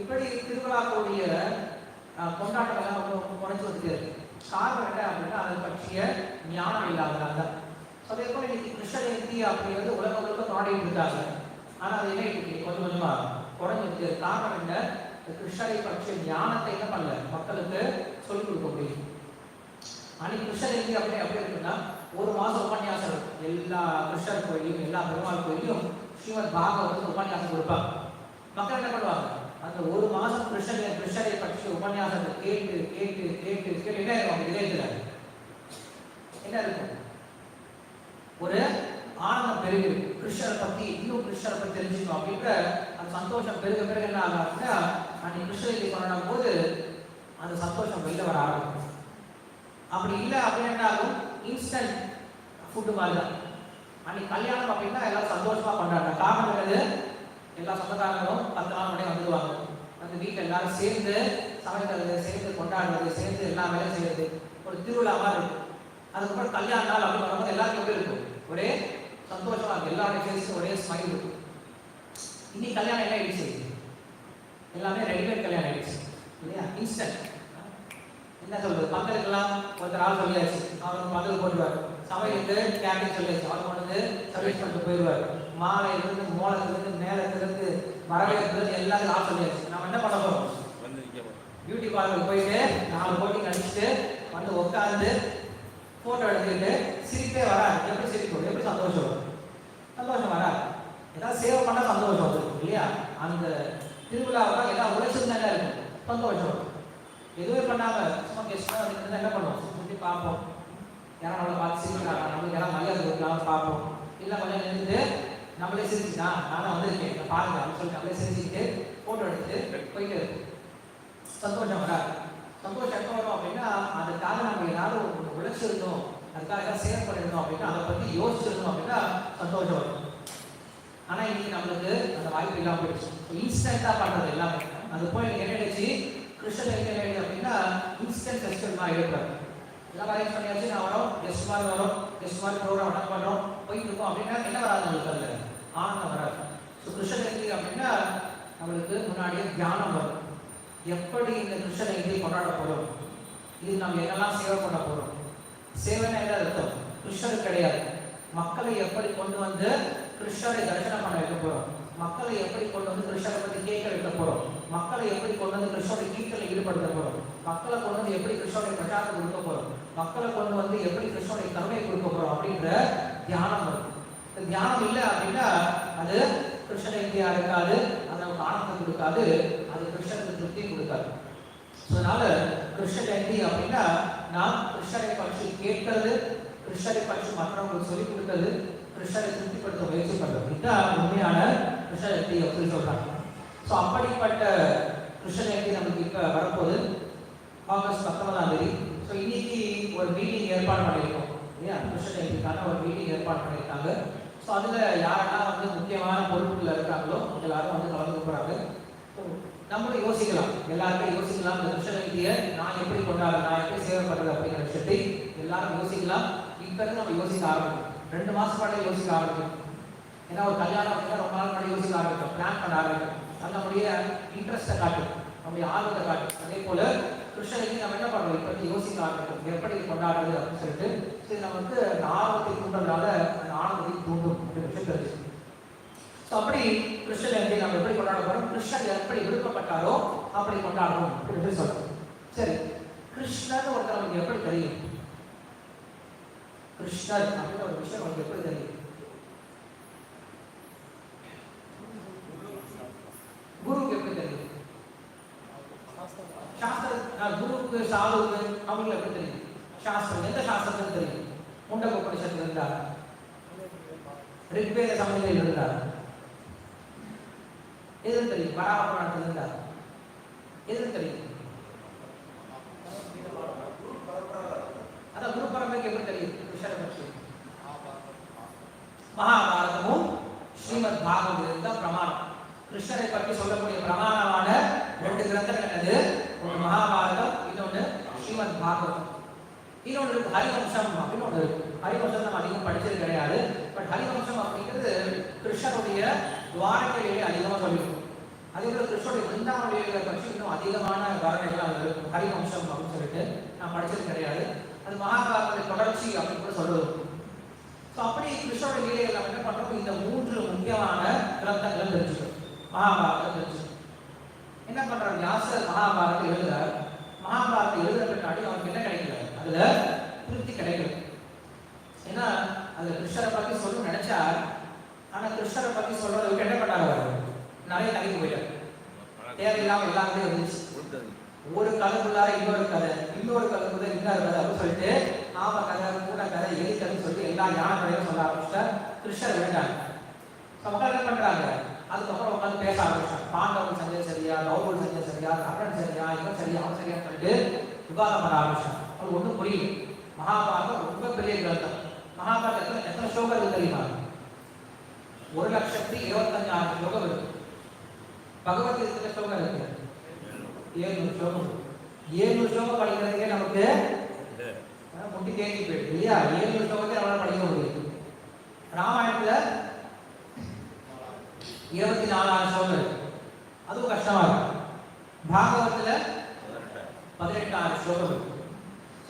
இப்படி திருவிழாக்களுடைய கொண்டாட்டம் எல்லாம் ரொம்ப குறைஞ்சி வந்துட்டே இருக்கு. காரணம் என்ன அப்படின்னா அதை பற்றிய ஞானம் இல்லாதனால தான். அதே போல இன்னைக்கு கிருஷ்ண ஜெயந்தி அப்படிங்கிறது உலக முழுக்க கொண்டாடிட்டு இருக்காங்க. ஆனால் அது என்ன இன்னைக்கு கொஞ்சம் கொஞ்சமா குறைஞ்சிருக்கு. காரணம் என்ன, கிருஷ்ணரை பற்றிய ஞானத்தை என்ன பண்ணல மக்களுக்கு சொல்லிக் கொடுக்க முடியும். அன்னைக்கு கிருஷ்ண ஜெயந்தி அப்படி இருக்குன்னா ஒரு மாசம் உபன்யாசம் இருக்கும். எல்லா கிருஷ்ணர் கோயிலும் எல்லா பெருமாள் கோயிலும் ஸ்ரீமத் பாகவதத்தை உபன்யாசம் கொடுப்பாங்க. மக்கள் என்ன பண்ணுவாங்க, அந்த ஒரு மாசம் கிருஷ்ணரை பற்றி உபன்யாசத்தை கேட்டு கேட்டு கேட்டு கேட்டு என்ன இருக்கும் இதயத்தில் என்ன இருக்கும், ஒரு ஆனந்தம் பெருகி இருக்கும். கிருஷ்ணரை பத்தி இன்னும் கிருஷ்ணரை பத்தி தெரிஞ்சுக்கணும் அப்படின்ற அந்த சந்தோஷம் பெருக பெருக என்ன ஆகுதுன்னா, அன்னைக்கு கிருஷ்ணரை கொண்டாடும் போது அந்த சந்தோஷம் வெளில வர ஆரம்பிக்கும். அப்படி இல்லை அப்படின்னு என்ன ஆகும், இன்ஸ்டன்ட் ஃபுட்டு மாதிரி தான். அன்னைக்கு கல்யாணம் அப்படின்னா எல்லாம் சந்தோஷமா கொண்டாடுறாங்க. காரணம் என்னது, எல்லா சொந்தக்காரங்களும் 10 நாள் முன்னாடி வந்துடுவாங்க. வந்து வீட்டில் எல்லாரும் சேர்ந்து சமைக்கிறது, சேர்ந்து கொண்டாடுறது, சேர்ந்து எல்லா வேலையும் செய்யறது, ஒரு திருவிழா மாதிரி இருக்கும். அதுக்கப்புறம் கல்யாண நாள் அப்படின்னு வரும்போது எல்லாருக்கும் எப்படி இருக்கும், ஒரே சந்தோஷமா இருக்கும், எல்லாருடைய ஃபேஸும் ஒரே ஸ்மைல் இருக்கும். இன்னைக்கு கல்யாணம் என்ன ஆயிடுச்சு, எல்லாமே ரெடிமேட் கல்யாணம் ஆயிடுச்சு இல்லையா, இன்ஸ்டன்ட். என்ன சொல்றது, பந்தலுக்கெல்லாம் ஒருத்தர் ஆள் சொல்லியாச்சு, அவர் பந்தல் போட்டுவார். சமையலுக்கு கேட்டரிங் சொல்லியாச்சு, அவர் கொண்டு வந்து சர்வீஸ் பண்ணிட்டு போயிடுவார். மாலையிலிருந்து மோளத்திலிருந்து மேலத்திலிருந்து வரவேற்கிறது எல்லாத்தையும் ஆள் சொல்லியாச்சு. நம்ம என்ன பண்ண போறோம், பியூட்டி பார்லருக்கு போயிட்டு 4 கோட்டிங் அடிச்சுட்டு வந்து உட்காந்து போட்டோ எடுத்துக்கிட்டு சிரிப்பே வராது. எப்படி சிரிக்கும், எப்படி சந்தோஷம் வரும், சந்தோஷம் வராது. ஏதாவது சேவ் பண்ணால் சந்தோஷம் வரும் இல்லையா. அந்த திருவிழாவில் ஏதாவது உழைச்சது தானே இருக்கும், சந்தோஷம் வரும். எதுவே பண்ணாம சும்மா கெஸ்டாக வந்து என்ன பண்ணுவோம், சுற்றி பார்ப்போம், யாரும் நம்மளை பார்த்து சிரிக்கிறாங்க, நம்மளுக்கு யாரும் மரியாதை கொடுக்கலாம் பார்ப்போம். இல்லை கொஞ்சம் நின்று நம்மளே சிரிச்சுனா நான் வந்திருக்கேன் பாருங்க அப்படின்னு சொல்லி நம்மளே சிரிச்சுக்கிட்டு ஃபோட்டோ எடுத்துட்டு போயிட்டு இருக்கும். சந்தோஷம் வராது. சந்தோஷம் எப்போ வரும் அப்படின்னா, அதுக்காக நம்ம எல்லாரும் உழைச்சிருந்தோம், அதுக்காக ஏதாவது சேவ் பண்ணிருந்தோம் அப்படின்னா, அதை பற்றி யோசிச்சிருந்தோம் அப்படின்னா சந்தோஷம் வரும். ஆனால் இன்னைக்கு நம்மளுக்கு அந்த வாய்ப்பு இல்லாமல் போயிடுச்சு. இன்ஸ்டன்ட்டாக பண்ணுறது எல்லாமே. அது போய் எனக்கு என்ன நினைச்சு கிருஷ்ணன் என்ன வேணும் அப்படின்னா, இன்ஸ்டன்ட் ஃபெஸ்டிவல் எடுப்பாரு. எல்லாம் அரேஞ்ச் பண்ணியாச்சு, நான் வரோம், கெஸ்ட் மாதிரி வரும், கெஸ்ட் மாதிரி ப்ரோக்ராம் அட்டன் பண்ணுறோம், போயிட்டு இருக்கோம் அப்படின்னா என்ன வராது, நம்மளுக்கு அதில் ஆனந்தம் வராது. ஸோ கிருஷ்ணன் எப்படி அப்படின்னா, நம்மளுக்கு முன்னாடியே தியானம் வரும். எப்படி இந்த கிருஷ்ண ஜெயந்தியை கொண்டாட போகிறோம், இது நம்ம என்னெல்லாம் சேவை பண்ண போகிறோம். சேவைன்னா என்ன அர்த்தம், கிருஷ்ணர் கிடையாது, மக்களை எப்படி கொண்டு வந்து கிருஷ்ணரை தரிசனம் பண்ண வைக்க போகிறோம், மக்களை எப்படி கொண்டு வந்து கிருஷ்ணரை பற்றி கேட்க வைக்க போகிறோம், மக்களை எப்படி கொண்டு வந்து கிருஷ்ணரை கீர்த்தனை ஈடுபடுத்த போகிறோம், மக்களை கொண்டு வந்து எப்படி கிருஷ்ணரை பிரச்சாரத்தை கொடுக்க போகிறோம், மக்களை கொண்டு வந்து எப்படி கிருஷ்ணரை கருணை கொடுக்க போகிறோம் அப்படின்ற தியானம் வரும். இந்த தியானம் இல்லை அப்படின்னா அது கிருஷ்ண ஜெயந்தியா இருக்காது, அது நமக்கு ஆனந்தம் கொடுக்காது, அது கிருஷ்ணனுக்கு திருப்தி கொடுக்காது. அதனால கிருஷ்ண ஜெயந்தி அப்படின்னா நாம் கிருஷ்ணரை பற்றி கேட்கறது, கிருஷ்ணரை பற்றி மற்றவங்களுக்கு சொல்லிக் கொடுக்கிறது, கிருஷ்ணரை திருப்திப்படுத்த முயற்சி பண்றது, இதுதான் உண்மையான கிருஷ்ண ஜெயந்தி அப்படின்னு சொல்றாங்க. ஸோ அப்படிப்பட்ட கிருஷ்ண ஜெயந்தி நமக்கு இப்போ வரப்போகுது ஆகஸ்ட் 19ஆம் தேதி. ஸோ இன்னைக்கு ஒரு மீட்டிங் ஏற்பாடு பண்ணியிருக்கோம் இல்லையா, கிருஷ்ண ஜெயந்திக்கான ஒரு மீட்டிங் ஏற்பாடு பண்ணியிருக்காங்க. ஸோ அதில் யாரெல்லாம் வந்து முக்கியமான பொறுப்புகள் இருக்காங்களோ எல்லாரும் வந்து கலந்து போகிறாங்க. நம்மளும் யோசிக்கலாம், எல்லாருமே யோசிக்கலாம், இந்த கிருஷ்ண ஜெயந்தியை நான் எப்படி கொண்டாடுறேன், நான் எப்படி சேவை பண்ணுறது அப்படிங்கிற விஷயத்தை எல்லாரும் யோசிக்கலாம். இப்போ நம்ம யோசிக்க ஆரம்பிக்கும், 2 மாதம் முன்னாடி யோசிக்க ஆரம்பிக்கும். ஏன்னா ஒரு கல்யாணம் அப்படின்னா ரொம்ப நாள் முன்னாடி யோசிக்க ஆரம்பிக்கும், பிளான் பண்ண ஆரம்பிக்கும். அது நம்முடைய இன்ட்ரெஸ்ட்டை காட்டும், நம்முடைய ஆர்வத்தை காட்டும். அதே போல கிருஷ்ண ஜெயந்தி நம்ம என்ன பண்ணுறோம், இப்போ யோசிக்க ஆரம்பிக்கும், எப்படி கொண்டாடுறது அப்படின்னு சொல்லிட்டு. சரி, நம்ம வந்து அந்த ஆர்வத்தை தூண்டுறதுனால அந்த ஆனந்தத்தை தூண்டும் அப்படின்னு விஷயம் தெரிஞ்சு. ஸோ அப்படி கிருஷ்ண ஜெயந்தி நம்ம எப்படி கொண்டாட போகிறோம், கிருஷ்ணர் எப்படி விருப்பப்பட்டாரோ அப்படி கொண்டாடணும் அப்படின்னு சொல்றோம். சரி, கிருஷ்ணர் ஒருத்தர் நமக்கு எப்படி தெரியும், கிருஷ்ணர் அப்படின்ற ஒரு விஷயம் நமக்கு எப்படி தெரியும், குருவுக்கு எப்படி தெரியும், சாஸ்திரம் குருவுக்கு சாதுவுக்கு அவங்களுக்கு எப்படி தெரியும், சாஸ்திரம் எந்த சாஸ்திரத்துக்கு தெரியும், முண்டக உபனிஷத்துல இருந்தார், ரிக்வேத சமநிலையில் இருந்தார், எது தெரியும், வராக புராணத்தில் இருந்தார், எது தெரியும், அதான் குரு பரம்பரைக்கு எப்படி தெரியும் கிருஷ்ணரை பற்றி, மகாபாரதமும் ஸ்ரீமத் பாகவதம் தான் பிரமாணம். கிருஷ்ணரை பற்றி சொல்லக்கூடிய பிரமாணமான 2 கிரந்தங்கள் என்னது, ஒரு மகாபாரதம், இன்னொன்று ஸ்ரீமத் பாகவதம். இன்னொன்று ஹரிவம்சம் அப்படின்னு ஒன்று இருக்கு. ஹரிவம்சம் நம்ம அதிகம் படிச்சது கிடையாது. பட் ஹரிவம்சம் அப்படிங்கிறது கிருஷ்ணனுடைய துவாரகையிலேயே அதிகமாக சொல்லியிருக்கும். அதே போல கிருஷ்ணனுடைய பிருந்தாவளிகளை பற்றி இன்னும் அதிகமான வரணைகள் அது இருக்கும். ஹரிவம்சம் அப்படின்னு சொல்லிட்டு நான் படிச்சது கிடையாது. அது மகாபாரதத்துடைய தொடர்ச்சி அப்படின்னு கூட சொல்லுவோம். ஸோ அப்படி கிருஷ்ணனுடைய லீலைகள் நம்ம என்ன பண்ணுறோம், இந்த 3 முக்கியமான கிரந்தங்களை தெரிஞ்சுக்கணும். மகாபாரதம் தெரிஞ்சுக்கணும். என்ன பண்றாரு வியாசர், மகாபாரதம் எழுதுறார். மகாபாரதம் எழுதுற பின்னாடி அவருக்கு என்ன கிடைக்கல, அதுல திருப்தி கிடைக்கல. ஏன்னா அதுல கிருஷ்ணரை பற்றி சொல்லணும்னு நினைச்சார், ஆனா கிருஷ்ணரை பத்தி சொல்றதுக்கு என்ன பண்ணாரு அவர் நிறைய கதைக்கு போயிட்டார். தேவையில்லாம எல்லாமே இருந்துச்சு. ஒரு கதைக்குள்ளார இன்னொரு கதை, இன்னொரு கதைக்குள்ள இன்னொரு கதை அப்படின்னு சொல்லிட்டு ஆம கதை, கூட கதை, எலி கதைன்னு சொல்லிட்டு எல்லா ஞான கதையும் சொல்ல ஆரம்பிச்சுட்டார். கிருஷ்ணர் வேண்டாங்க. மக்கள் என்ன பண்றாங்க, அதுக்கப்புறம் உட்காந்து பேச ஆரம்பிச்சாங்க. பாண்டவன் செஞ்சது சரியா, கௌரவன் செஞ்சது சரியா, கர்ணன் சரியா, இவன் சரியா, அவன் சரியான்னு சொல்லிட்டு விவாதம் பண்ண ஆரம்பிச்சாங்க. அது ஒன்றும் புரியல. மகாபாரதம் ரொம்ப பெரிய கிரந்தம். மகாபாரதத்தில் எத்தனை ஸ்லோகம் இருக்கு தெரியுமா? 1,25,000 ஸ்லோகம் இருக்கு. பகவத்கீதை ஸ்லோகம் இருக்கு 700 ஸ்லோகம். 700 ஸ்லோகம் படிக்கிறதுக்கே நமக்கு முட்டி தேங்கி போயிடுது இல்லையா? 700 ஸ்லோகத்தை நம்மளால படிக்க முடியும். ராமாயணத்துல 24,000 ஸ்லோகம் இருக்கு, அதுவும் கஷ்டமா இருக்கு. பாகவத்துல 18,000 ஸ்லோகம் இருக்கு.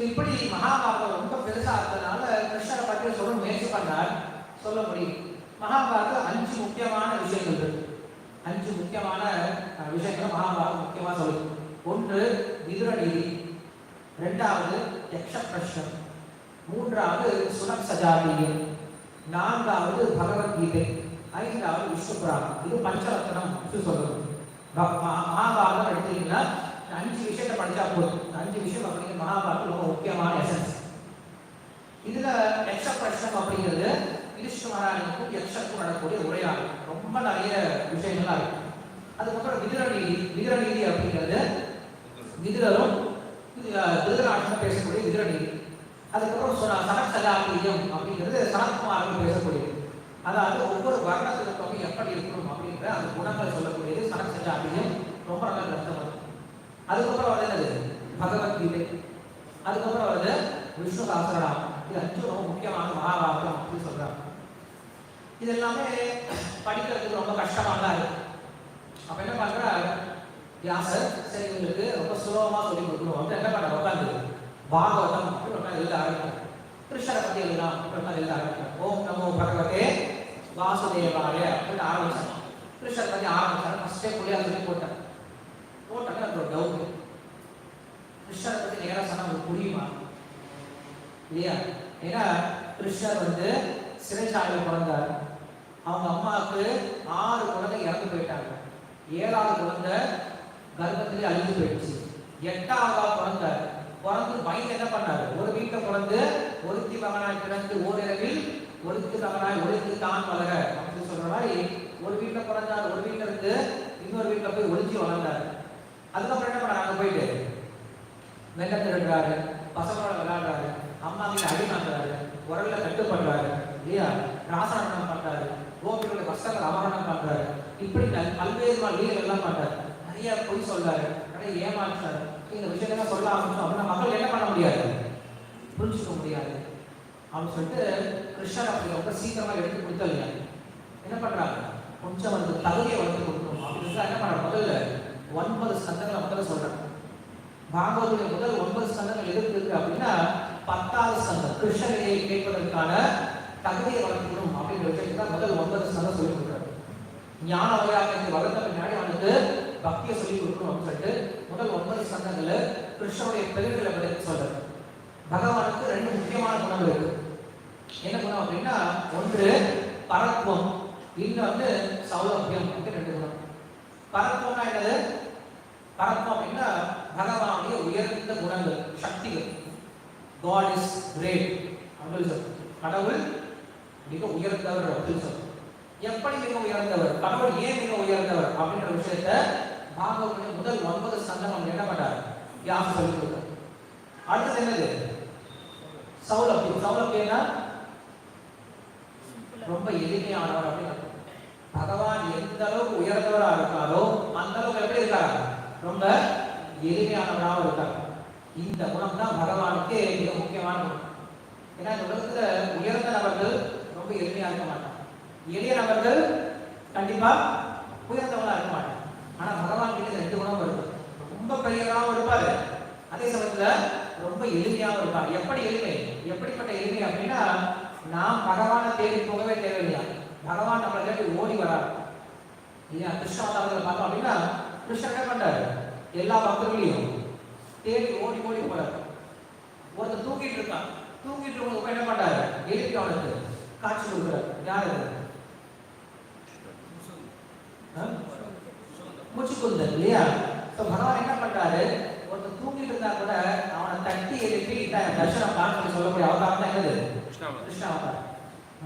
இப்படி மகாபாரதம் ரொம்ப பெருசா இருந்ததுனால கிருஷ்ணரை பற்றி சொல்ல முயற்சி பண்ணார், சொல்ல முடியும். மகாபாரதத்தில் 5 முக்கியமான விஷயங்கள் இருக்கு. 5 முக்கியமான விஷயங்கள் மகாபாரதம் முக்கியமா சொல்லுது. ஒன்று விதுர நீதி, 2வது யக்ஷ பிரஷ்னம், 3வது சுனக் சஜாதீயம், 4வது பகவத்கீதை, 5வது விஷ்ணு புராணம். இது பஞ்சரத்னம் சொல்றது. மகாபாரதம் எடுத்தீங்கன்னா 5 விஷயத்தை படிச்சா போதும். 5 விஷயம் அப்படிங்கிற மகாபாரதம் ரொம்ப முக்கியமான எசன்ஸ். இதுல யக்ஷ பிரஷ்னம் அப்படிங்கிறது யுதிஷ்டிர மகாராஜனுக்கும் யக்ஷருக்கும் நடக்கக்கூடிய உரையாடல். ரொம்ப நிறைய விஷயங்கள்லாம் இருக்கு. அதுக்கப்புறம் விதுர நீதி. விதுர நீதி அப்படிங்கிறது விதுரரும் திருதராஷ்டிரமும் பேசக்கூடிய விதுர நீதி. அதுக்கப்புறம் சனக் சஜாதீயம் அப்படிங்கிறது சனத்குமாரும் பேசக்கூடியது. அதாவது ஒவ்வொரு வர்ணத்திற்கும் எப்படி இருக்கணும் அப்படிங்கிற அந்த குணங்கள் சொல்லக்கூடியது சனக் சஜாதீயம். ரொம்ப நல்ல கிரந்தம். அதுக்கப்புறம் வந்து என்னது பகவத்கீதை. அதுக்கப்புறம் வந்து விஷ்ணு சஹஸ்ரநாமம். இது 5 ரொம்ப முக்கியமான மகாபாரதம் அப்படின்னு சொல்றாங்க. இது எல்லாமே படிக்கிறதுக்கு ரொம்ப கஷ்டமாக இருக்கு. அப்ப என்ன பண்றாரு வியாசர், சரி இவங்களுக்கு ரொம்ப சுலபமா சொல்லி கொடுக்கணும் அப்படின்னு என்ன பண்ண உட்காந்து பாகவதம் அப்படின்னு எழுத ஆரம்பிக்கிறார். கிருஷ்ணரை பத்தி எழுதலாம் அப்படின்னு எழுத ஆரம்பிக்கிறார். ஓம் நமோ பகவதே வாசுதேவாய அப்படின்னு ஆரம்பிச்சாங்க. கிருஷ்ணரை பத்தி ஆரம்பிச்சாரு. ஃபர்ஸ்டே புள்ளியா சொல்லி போட்டாங்க. போட்டாங்க எனக்கு ஒரு டவுட், கிருஷ்ணரை பத்தி நேரம் சொன்னா உங்களுக்கு புரியுமா இல்லையா? ஏன்னா கிருஷ்ணர் வந்து சிறைச்சாலையில் பிறந்தார். அவங்க அம்மாவுக்கு 6 குழந்தை இறந்து போயிட்டாங்க. 7வது குழந்தை கர்ப்பத்திலே அழிந்து போயிடுச்சு. 8வது பிறந்து பையன் என்ன பண்ணாரு, ஒரு வீட்டில் பிறந்து ஒருத்தி மகனாய் பிறந்து ஓரிரவில் ஒருத்தி மகனாய் ஒருத்தி தான் வளர அப்படின்னு சொல்ற மாதிரி ஒரு வீட்டில் பிறந்தார், ஒரு வீட்டில் இருந்து இன்னொரு வீட்டில் போய் ஒளிஞ்சு வளர்ந்தாரு. அதுக்கப்புறம் என்ன பண்ணாரு, அங்கே போயிட்டு வெள்ளை திருடுறாரு, பசங்களோட விளையாடுறாரு, அம்மா வீட்டில் அடி வாங்குறாரு, உரல்ல கட்டுப்படுறாரு இல்லையா, ராசனம் பண்றாரு, கோபிகளுடைய வஸ்திரங்கள் அபகரணம் பண்றாரு. இப்படி பல்வேறு லீலைகள் எல்லாம் பண்றாரு. நிறைய பொய் சொல்றாரு, நிறைய ஏமாற்றாரு. இந்த விஷயத்தான் சொல்ல ஆரம்பிச்சோம் அப்படின்னா மக்கள் என்ன பண்ண முடியாது, புரிஞ்சுக்க முடியாது அப்படின்னு சொல்லிட்டு கிருஷ்ணர் அப்படி ரொம்ப சீக்கிரமா எடுத்து கொடுத்தல என்ன பண்றாங்க, கொஞ்சம் வந்து தகுதியை வளர்த்து கொடுக்கணும் அப்படின்னு என்ன பண்றாங்க. முதல்ல 9 ஸ்கந்தங்களை முதல்ல சொல்றாங்க. பாகவதுடைய முதல் 9 ஸ்கந்தங்கள் எதுக்கு இருக்கு அப்படின்னா 10வது ஸ்கந்தம் கிருஷ்ணரை கேட்பதற்கான தகுதியை வளர்த்துக்கணும் அப்படிங்கிற விஷயத்துக்கு தான் முதல் 9 ஸ்கந்தம் சொல்லி கொடுக்குறாரு. ஞான வைராகியத்தை வளர்த்த பின்னாடி அவனுக்கு பக்தியை சொல்லி கொடுக்கணும் அப்படின்னு சொல்லிட்டு முதல் 9 ஸ்கந்தங்கள்ல கிருஷ்ணனுடைய பெருமைகளை பற்றி சொல்றாரு. பகவானுக்கு 2 முக்கியமான குணங்கள் இருக்கு. என்ன குணம் அப்படின்னா, ஒன்று பரத்வம், இன்னொன்று சௌலபியம். 2 குணம். பரத்வம்னா என்னது, பரத்வம் அப்படின்னா பகவானுடைய உயர்ந்த குணங்கள், சக்திகள். God is great அப்படின்னு சொல்றோம். கடவுள் மிக உயர்ந்தவர் அப்படின்னு சொல்றோம். எப்படி மிக உயர்ந்தவர், கடவுள் ஏன் மிக உயர்ந்தவர் அப்படின்ற விஷயத்தை பாகவதுடைய முதல் 9 ஸ்கந்தம் என்ன பண்றாரு, வியாசர் சொல்லி கொடுத்தார். அடுத்தது என்னது, சௌலபியம். சௌலபியம்னா ரொம்ப எளிமையானவர் அப்படின்னு. பகவான் எந்த அளவுக்கு உயர்ந்தவரா இருக்காரோ அந்த அளவுக்கு எப்படி இருக்காரு, ரொம்ப எளிமையானவராக இருக்காரு. இந்த குணம் தான் பகவானுக்கு மிக முக்கியமான குணம். ஏன்னா இந்த உலகத்துல உயர்ந்த நபர்கள் ரொம்ப எளிமையா இருக்க மாட்டாங்க, எளிய நபர்கள் கண்டிப்பா உயர்ந்தவங்களா இருக்க மாட்டாங்க. ஆனா பகவான் கிட்ட 2 குணம் வருது. ரொம்ப பெரியவராகவும் இருப்பாரு, அதே சமயத்துல ரொம்ப எளிமையாகவும் இருப்பார். எப்படி எளிமை, எப்படிப்பட்ட எளிமை அப்படின்னா, நாம் பகவானை தேடி போகவே தேவையில்லையா, பகவான் நம்மளை தேடி ஓடி வராரு இல்லையா. கிருஷ்ணாவதாரங்களை பார்த்தோம் அப்படின்னா கிருஷ்ணன் என்ன பண்றாரு, எல்லா பக்தர்களையும் தேடி ஓடி ஓடி போறாரு. ஒருத்தர் தூக்கிட்டு இருக்கான், தூக்கிட்டு இருக்கவங்க என்ன பண்றாரு, எழுப்பி அவனுக்கு காட்சி கொடுக்குறாரு. யாரு, முச்சுக்குந்தல் இல்லையா? ஸோ பகவான் என்ன பண்றாரு, ஒருத்தர் தூங்கிட்டு இருந்தா கூட அவனை தட்டி எழுப்பி தர்சனம் காண சொல்லக்கூடிய அவதாரம் தான் என்னது? கிருஷ்ண அவதாரம்.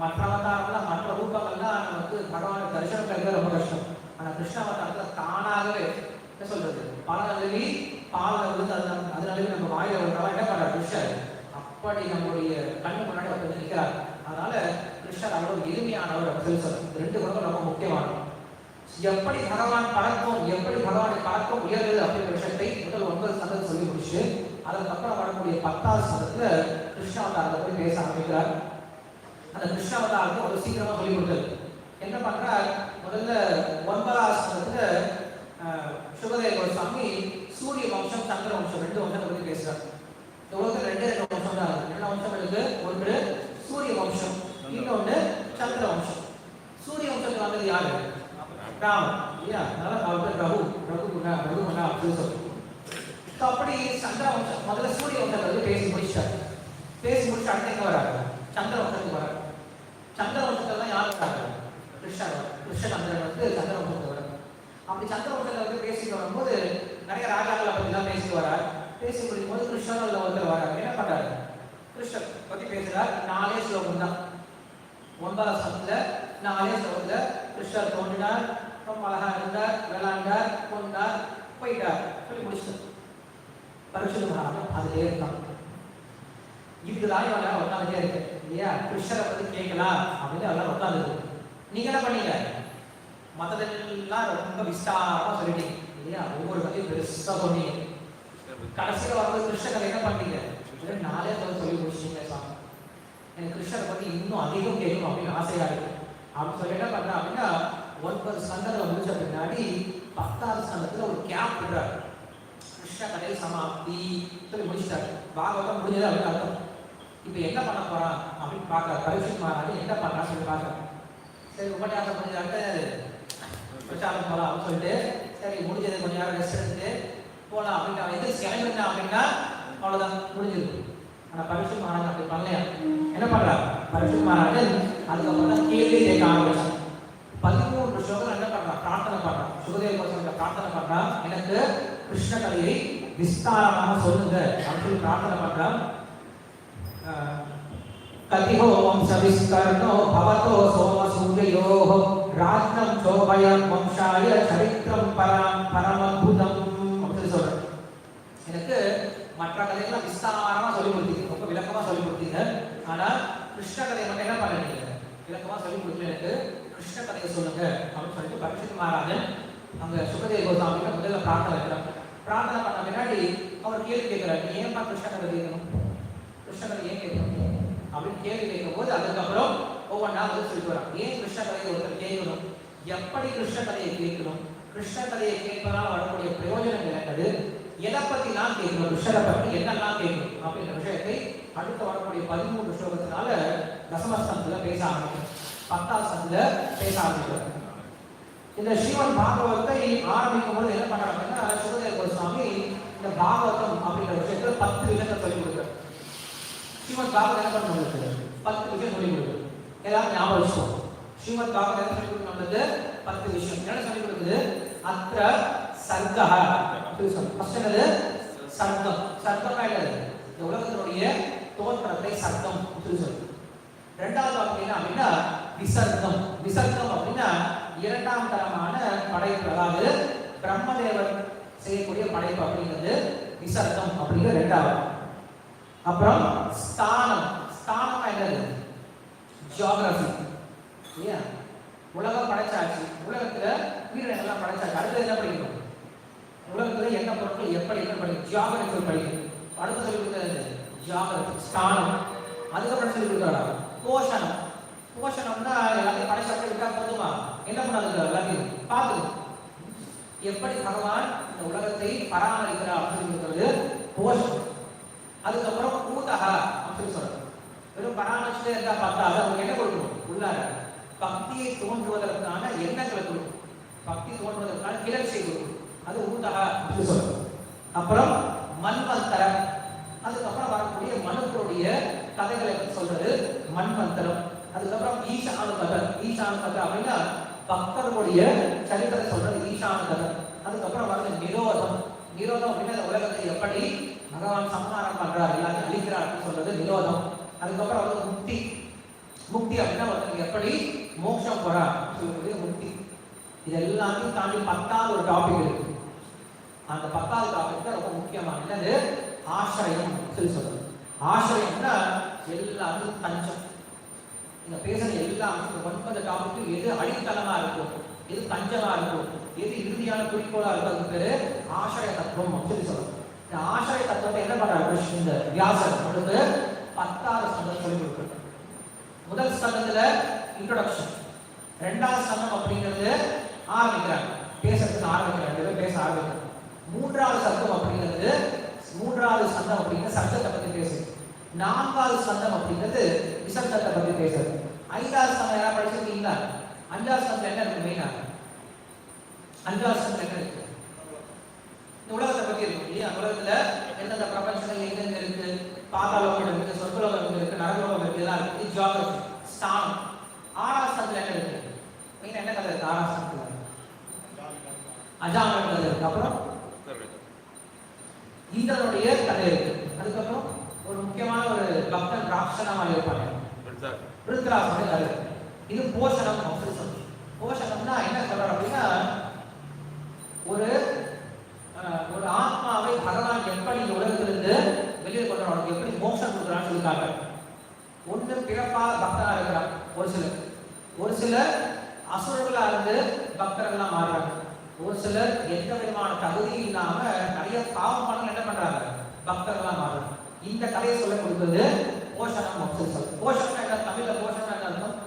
மற்ற அவதாரம்லாம் மற்ற ரூபங்கள்லாம் நமக்கு பகவான் தரிசனம் கிடைக்கிறது ரொம்ப கஷ்டம். ஆனா கிருஷ்ண அவதாரத்துல தானாகவே என்ன சொல்றது, பல நழுவி பால் விழுந்து அதனால நம்ம வாயில விடுறவா என்ன பண்றாரு கிருஷ்ணர், அப்படி நம்மளுடைய கண்ணு முன்னாடி வந்து நிற்கிறார். அதனால கிருஷ்ணர் அவ்வளவு எளிமையானவர் அப்படின்னு சொல்றது. ரெண்டு குணங்கள் ரொம்ப முக்கியமானது. எப்படி பகவான் பழக்கம், எப்படி பகவானை பழக்கம் உயர்ந்தது அப்படிங்கிற விஷயத்தை முதல் 9 ஸ்கந்தத்தை சொல்லி முடிச்சு அதுக்கப்புறம் வரக்கூடிய 10வது ஸ்கந்தத்துல கிருஷ்ணாவதாரத்தை போய் பேச ஆரம்பிக்கிறார். அந்த கிருஷ்ணாவதாரத்தை ஒரு சீக்கிரமா சொல்லி கொடுத்தது. என்ன பண்றார், முதல்ல 9வது ஸ்கந்தத்துல சுகதேவ கோஸ்வாமி சூரிய வம்சம் சந்திர வம்சம் 2 வம்சத்தை பத்தி பேசுறார். இந்த உலகத்துல 2 வம்சம் தான் இருக்கு. 2 வம்சம் இருக்கு. ஒன்று சூரிய வம்சம், இன்னொன்று சந்திர வம்சம். சூரிய வம்சத்துல வந்தது யாரு? ராமன் இல்லையா? அதனால அவர் ரகுகுணா அப்படின்னு சொல்லுவோம். அப்படி சந்திர வம்சம் முதல்ல சூரிய வம்சத்தை பேசி முடிச்சார். பேசி முடிச்சு அடுத்த எங்க வராரு? சந்திர வம்சத்துக்கு வராரு. சந்திர வம்சத்துல தான் யார் வராரு? கிருஷ்ணச்சந்திரன் வந்து சந்திர வம்சத்துக்கு வராரு. அப்படி சந்திர வம்சத்தை வந்து பேசிட்டு வரும்போது நிறைய ராஜாக்களை பத்தி தான் பேசிட்டு வரார். பேசி முடிக்கும் போது கிருஷ்ணன் ஒருத்தர் வராரு. என்ன பண்றாரு? கிருஷ்ணன் பத்தி பேசுறார். 4 ஸ்லோகம் தான். 9வது ஸ்கந்தத்துல 4 ஸ்லோகத்துல கிருஷ்ணர் தோன்றினார், ரொம்ப அழகா இருந்தார், விளையாண்டார், கொண்டார், போயிட்டார் சொல்லி முடிச்சார். பரிசுத்த மகாராஜன் அதுலயே இருக்கான். இதுக்குதான் இவங்க உட்காந்துட்டே இருக்கு இல்லையா? கிருஷ்ணரை பத்தி கேட்கலாம் அப்படின்னு எல்லாம் உட்காந்துருக்கு. நீங்க என்ன பண்ணீங்க? மத்ததெல்லாம் ரொம்ப விஸ்தாரமா சொல்லிட்டீங்க இல்லையா? ஒவ்வொரு கதையும் பெருசா சொன்னீங்க. கடைசியில வரும்போது கிருஷ்ண கதை என்ன பண்ணீங்க? 4 ஸ்லோகம் சொல்லி முடிச்சிட்டீங்க. சாமி, எனக்கு கிருஷ்ணரை பத்தி இன்னும் அதிகம் கேட்கணும் அப்படின்னு ஆசையா இருக்கு அப்படின்னு சொல்லி என்ன பண்றேன் அப்படின்னா 9 ஸ்கந்தங்களை முடிச்ச பின்னாடி 10வது ஸ்கந்தத்துல ஒரு கேப் விடுறாரு. கிருஷ்ண கதை சமாப்தி சொல்லி முடிச்சிட்டாரு. பாகவதம் முடிஞ்சது அப்படின்னு அர்த்தம். இப்ப என்ன பண்ண போறான் அப்படின்னு பாக்குறாரு. பரீட்சித் மகாராஜ் என்ன பண்றான்னு சொல்லி பாக்குறாரு. சரி, உபன்யாசம் முடிஞ்சது அடுத்தது பிரச்சாரம் போலாம் அப்படின்னு சொல்லிட்டு சரி முடிஞ்சது, கொஞ்ச நேரம் ரெஸ்ட் எடுத்துட்டு போலாம் அப்படின்னு அவன் எது கிளம்பிட்டான் அப்படின்னா அவ்வளவுதான் முடிஞ்சிருக்கு. ஆனா பரீட்சித் மகாராஜ் அப்படி பண்ணலையா? என்ன பண்றாரு பரீட்சித் மகாராஜன்? அதுக்கப்புறம் தான் கேள்வி கேட்க ஆரம்பிச்சான். 13 ஸ்லோகம் என்ன பண்றான்? பிரார்த்தனை பண்றான். சுகதேவ கோஸ்வாமி பிரார்த்தனை பண்றான், எனக்கு கிருஷ்ண கதையை விஸ்தாரமாக சொல்லுங்க அப்படின்னு பிரார்த்தனை பண்றான். கதிஹோ வம்ச விஸ்கர்ணோ பவதோ சோம சூர்யோஹ ராஜ்யம் சோபயம் வம்சாய சரித்திரம் பரமபுதம் அப்படின்னு சொல்றேன். எனக்கு மற்ற கதைகள்லாம் விஸ்தாரமா சொல்லி கொடுத்தீங்க, ரொம்ப விளக்கமா சொல்லி கொடுத்தீங்க. ஆனா கிருஷ்ண கதையை மட்டும் என்ன பண்ணீங்க? விளக்கமா சொல்லி கொடுக்கல. எனக்கு கிருஷ்ண கதையை சொல்லுங்க அப்படின்னு சொல்லிட்டு பரீட்சித் மகாராஜன் அங்க சுகதேவ கோஸ்வாமிகிட்ட முதல்ல பிரார்த்தனை வைக்கிறார். பிரார்த்தனை பண்ண பின்னாடி அவர் கேள்வி கேட்கிறார், நீ ஏன்பா கிருஷ்ண கதை கேட்கணும், கிருஷ்ண கதை ஏன் கேட்கணும் அப்படின்னு கேள்வி கேட்கும் போது அதுக்கப்புறம் ஒவ்வொன்றா வந்து சொல்லிட்டு வரான். ஏன் கிருஷ்ண கதையை ஒருத்தர் கேட்கணும், எப்படி கிருஷ்ண கதையை கேட்கணும், கிருஷ்ண கதையை கேட்பதால் வரக்கூடிய பிரயோஜனம் என்னது, எதை பத்தி நான் கேட்கணும், கிருஷ்ணரை பற்றி என்னெல்லாம் கேட்கணும் அப்படின்ற விஷயத்தை அடுத்து வரக்கூடிய 13 ஸ்லோகத்தினால தசமஸ்கந்தத்துல பேச ஆரம்பிக்கும். 10வது ஸ்கந்தத்துல பேச ஆரம்பிக்கிறார். இந்த ஸ்ரீமத் பாகவத்தை ஆரம்பிக்கும் போது என்ன பண்றாங்கன்னா சுகதேவ கோஸ்வாமி இந்த பாகவதம் அப்படிங்கிற விஷயத்துல 10 விஷயத்தை சொல்லி கொடுக்குறாரு. ஸ்ரீமத் பாகவத் என்ன பண்ணுறது? 10 விஷயம் சொல்லி கொடுக்குறது. எல்லாரும் ஞாபகம் வச்சுக்கோங்க. ஸ்ரீமத் பாகவத் என்ன சொல்லி கொடுக்குறது? 10 விஷயம். என்ன சொல்லி கொடுக்குது? அத்ர சர்க்கஹ அப்படின்னு சொல்லி ஃபர்ஸ்ட் என்னது? சர்க்கம். சர்க்கம்னா என்னது? இந்த உலகத்தினுடைய தோற்றத்தை சர்க்கம் அப்படின்னு சொல்லி. ரெண்டாவது அப்படின்னா விசர்க்கம். விசர்க்கம் அப்படின்னா 2ஆம் தரமான படைப்பு, அதாவது பிரம்மதேவர் செய்யக்கூடிய படைப்பு அப்படிங்கிறது விசர்க்கம் அப்படிங்கிற 2வது. அப்புறம் ஸ்தானம். ஸ்தானம் என்னது? ஜியோகிராஃபி இல்லையா? உலகம் படைச்சாச்சு, உலகத்துல உயிரினங்கள்லாம் படைச்சாச்சு, அடுத்தது என்ன படிக்கணும்? உலகத்துல என்ன பொருட்கள் எப்படி என்ன படிக்கணும்? ஜியோகிராஃபி படிக்கணும். அடுத்து சொல்லி கொடுத்தது ஜியோகிராஃபி, ஸ்தானம். அதுக்கப்புறம் சொல்லி கொடுத்தாரா போஷணம். போஷணம்னா எல்லாத்தையும் படைச்சாப்படி விட்டா போதுமா? என்ன பண்ணாது? எல்லாத்தையும் பார்த்துக்கணும். எப்படி பகவான் இந்த உலகத்தை பராமரிக்கிறார் அப்படின்னு இருக்கிறது போஷணம். அதுக்கப்புறம் ஊதகா அப்படின்னு சொல்றது. வெறும் பராமரிச்சுட்டே இருந்தா பார்த்தாது, அவங்க என்ன கொடுக்கணும்? உள்ளார பக்தியை தோன்றுவதற்கான எண்ணங்களை கொடுக்கும், பக்தி தோன்றுவதற்கான கிளர்ச்சியை கொடுக்கும். அது ஊதகா அப்படின்னு சொல்றது. அப்புறம் மன்வந்தரம். அதுக்கப்புறம் வரக்கூடிய மனுக்களுடைய கதைகளை சொல்றது மன்வந்தரம். அதுக்கப்புறம் ஈசானு கதை. ஈசானு கதை அப்படின்னா பக்தர்களுடைய சரித்திரம் சொல்றது ஈசானு கதை. அதுக்கப்புறம் வந்து நிரோதம். நிரோதம் அப்படின்னா உலகத்தை எப்படி பகவான் சம்ஹாரம் பண்றார், எல்லாத்தையும் அழிக்கிறார் அப்படின்னு சொல்றது நிரோதம். அதுக்கப்புறம் வந்து முக்தி. முக்தி அப்படின்னா ஒருத்தருக்கு எப்படி மோட்சம் போறார் சொல்லக்கூடிய முக்தி. இது எல்லாத்தையும் தாண்டி 10வது ஒரு டாபிக் இருக்கு. அந்த 10வது டாபிக் தான் ரொம்ப முக்கியமான என்னது ஆசிரியம் சொல்லி சொல்றது. ஆசிரியம்னா எல்லாருக்கும் தஞ்சம். இந்த பேசுற எல்லாமே 9 டாபிக் எது அடித்தளமா இருக்கும், எது தஞ்சமா இருக்கும், எது இறுதியான குறிக்கோளா இருக்கும், அது பேரு ஆசிரிய தத்துவம் சொல்லி சொல்றோம். இந்த ஆசிரிய தத்துவத்தை என்ன பண்றாரு இந்த வியாசர் அவருக்கு 10வது ஸ்கந்தம் சொல்லி கொடுக்குறாரு. முதல் ஸ்கந்தத்துல இன்ட்ரோடக்ஷன், 2வது ஸ்கந்தம் அப்படிங்கிறது ஆரம்பிக்கிறாங்க, பேசுறதுக்கு ஆரம்பிக்கிறாங்க, பேச ஆரம்பிக்கிறாங்க. 3வது ஸ்கந்தம் அப்படிங்கிறது 3வது ஸ்கந்தம் அப்படிங்கிற சப்தத்தை பத்தி பேசுது. 4வது ஸ்கந்தம் அப்படிங்கிறது விசர்க்கத்தை பத்தி பேசுறது. 5வது ஸ்கந்தம் யாரா படிச்சிருக்கீங்களா? 5வது ஸ்கந்தம் என்ன இருக்கு மெயினா? 5வது ஸ்கந்தம் என்ன இருக்கு? இந்த உலகத்தை பத்தி இருக்கு இல்லையா? உலகத்துல எந்தெந்த பிரபஞ்சங்கள் எங்கெங்க இருக்கு, பாதாளம் இருக்கு, சொர்க்கலோகம் இருக்கு, நரகலோகம் இருக்கு, இதெல்லாம் இருக்கு. இது ஜியோகிராஃபி ஸ்தானம். 6வது ஸ்கந்தம் என்ன இருக்கு? மெயினா என்ன கதை இருக்கு 6வது ஸ்கந்தத்துல? அஜாமிளன் கதை இருக்கு. அப்புறம் இந்திரனுடைய கதை இருக்கு. அதுக்கப்புறம் ஒரு முக்கியமான ஒரு பக்தன் ராட்சசனா இருப்பாங்க, விருத்ராசுரனுடைய கதை. இது போஷணம் அப்படின்னு சொல்றோம். போஷணம்னா என்ன சொல்றாரு அப்படின்னா ஒரு ஒரு ஆத்மாவை பகவான் எப்படி இந்த உலகத்திலிருந்து வெளியே கொண்டு வரணும், எப்படி மோட்சம் கொடுக்குறான்னு சொல்லிட்டாங்க. ஒன்று பிறப்பாக பக்தனா இருக்கிறான் ஒரு சிலர் அசுரர்களா இருந்து பக்தர்களா மாறுறாங்க. ஒரு சிலர் எந்த விதமான தகுதி இல்லாம நிறைய பாவம் பண்ண என்ன பண்றாங்க, பக்தர்களா மாறுறாங்க. இந்த கதையை சொல்ல கொடுத்தது போஷணம் அப்படின்னு சொல்லுது. போஷணம் என்ன தமிழ்ல போஷணம் என்ன அர்த்தம்?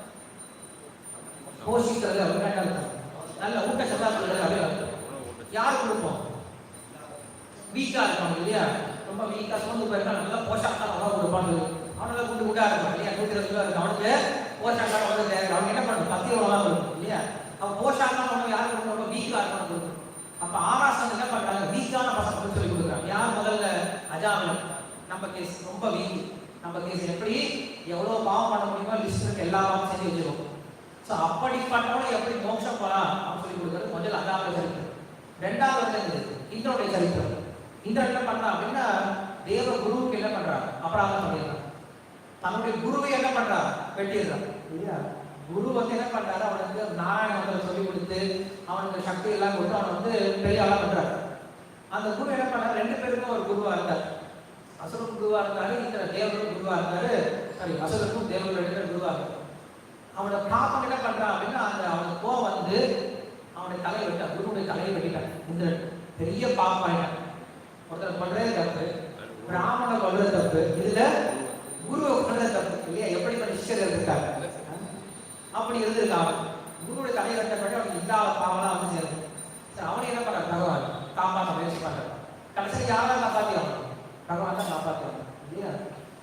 போஷிக்கிறது அப்படின்னு என்ன அர்த்தம்? நல்ல ஊட்டச்சத்தா சொல்றது அப்படின்னு அர்த்தம். யாரு கொடுப்போம்? வீக்கா இருப்பாங்க இல்லையா, ரொம்ப வீக்கா சோர்ந்து போயிருக்கா, நல்லா போஷாக்கான உணவு கொடுப்பாங்க. அவனால குண்டு குண்டா இருக்கும் இல்லையா, 120 கிலோ இருக்கு, அவனுக்கு போஷாக்கான உணவு தேவை. அவனுக்கு என்ன பண்ணும்? 10 கிலோ உணவு இருக்கும் இல்லையா. அவன் போஷாக்கான உணவு யாருக்கு கொடுக்கணும்? ரொம்ப வீக்கா இருக்கணும் கொடுக்கும். அப்ப ஆராசம் என்ன பண்றாங்க? வீக்கான பசங்க சொல்லி கொடுக்குறாங்க. யார் முதல்ல? அஜாமிளன். நம்ம கேஸ் ரொம்ப வீக். நம்ம கேஸ் எப்படி எவ்வளவு பாவம் பண்ண முடியுமோ லிஸ்ட் இருக்கு, எல்லா பாவம் செஞ்சு வச்சிருக்கோம். ஸோ அப்படிப்பட்டவங்க எப்படி மோட்சம் போலாம் அப்படின்னு சொல்லி கொடுக்குறது முதல் அஜாமிள சரித்திரம். 2வது இந்திரனுடைய சரித்திரம். இந்திரன் என்ன பண்றான் அப்படின்னா தேவ குருவுக்கு என்ன பண்றான்? அபராதம் பண்ணிடுறான். தன்னுடைய குருவை என்ன பண்றான்? வெட்டிடுறான் இல்லையா. குரு வந்து என்ன பண்றாரு, அவனுக்கு நாராயண மந்திரம் சொல்லி கொடுத்து அவனுக்கு சக்தி எல்லாம் கொடுத்து அவன் வந்து பெரிய ஆளா பண்றாரு. அந்த குரு என்ன பண்ணாரு? 2 பேருக்கும் ஒரு குருவா இருந்தார். அசுரனுக்கும் குருவா இருந்தாரு, இந்த தேவனுக்கும் குருவா இருந்தாரு. சரி, அசுரனுக்கும் தேவனும் 2 பேரும் குருவா இருந்தாரு. அவனை பாப்பம் என்ன பண்றான் அப்படின்னா அவனுக்கு கோவம் வந்து அவனுடைய தலையை வெட்டான், குருவுடைய தலையை வெட்டிட்டான். இந்த பெரிய பாப்பாயிட்டான். ஒருத்தர் கொள்றதே தப்பு, பிராமணனை கொள்றது தப்பு, இதுல குருவை கொள்றது தப்பு இல்லையா. எப்படி சிஷ்யர்கள் இருக்காங்க அப்படி இருந்திருக்காங்க. குருவுடைய தலையை வெட்டப்பட்டு அவனுக்கு இல்லாத பாவம்லாம் வந்து சேரும். அவனை என்ன பண்றான்? பகவான் காப்பாற்ற முயற்சி பண்றான். கடைசியில் யாரெல்லாம் காப்பாத்தியான்? பகவான் தான் காப்பாற்றுவாங்க இல்லையா.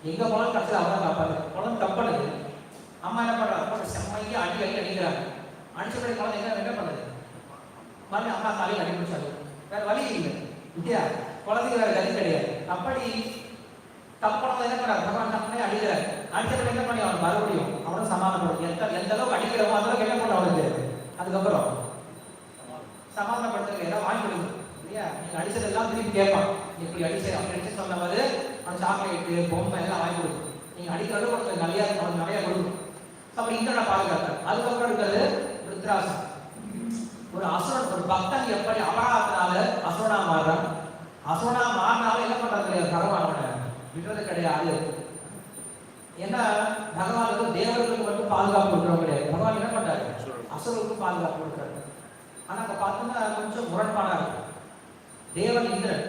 எங்க போனாலும் கடைசியில் அவன் தான் காப்பாற்று. குழந்தை தப்பனது. அம்மா என்ன பண்றாங்க? செம்மையா அடி அடிக்கிறாங்க. அடிச்சபடி குழந்தை என்ன பண்ணுது? மறுபடியும் அம்மா தலையில் அடி பிடிச்சாங்க. வேற வழி இல்லை இல்லையா. குழந்தைக்கு வேற கதி கிடையாது. அப்படி தப்பானதை என்ன பண்றாரு? பகவான் தப்பனே அடிக்கிறார். அடிச்சபடி என்ன பண்ணி அவன் மறுபடியும் அவனும் சமாதானப்படும். எந்த அளவுக்கு அடிக்கிறோமோ அந்த அளவுக்கு என்ன பண்ண அவனுக்கு அதுக்கப்புறம் சமாதானப்படுத்துறது ஏதாவது வாங்கி கொடுக்கும் இல்லையா. நீங்க அடிச்சதெல்லாம் திருப்பி கேட்பான், இப்படி அடிச்சு அப்படி அடிச்சு சொன்னவது அவன் சாக்லேட்டு பொம்மை எல்லாம் வாங்கி கொடுக்கும். நீங்க அடிக்கிறது கொஞ்சம் நிறைய கொடுக்கும். அப்படி இந்திரனை பாதுகாத்தார். அதுக்கப்புறம் இருக்கிறது விருத்ராசன். ஒரு அசுரன், ஒரு பக்தன் எப்படி அபராதத்தினால அசுரனா மாறுறான். அசுரனா மாறினாலும் என்ன பண்றது கிடையாது, பகவானோட விடுறது கிடையாது. ஏன்னா பகவான் வந்து தேவர்களுக்கு மட்டும் பாதுகாப்பு கொடுக்குறவங்க கிடையாது. பகவான் என்ன பண்றாரு? அசுரர்களுக்கும் பாதுகாப்பு கொடுக்குறாரு. ஆனா அங்க பார்த்தோம்னா கொஞ்சம் முரண்பாடா இருக்கு. தேவன் இந்திரன்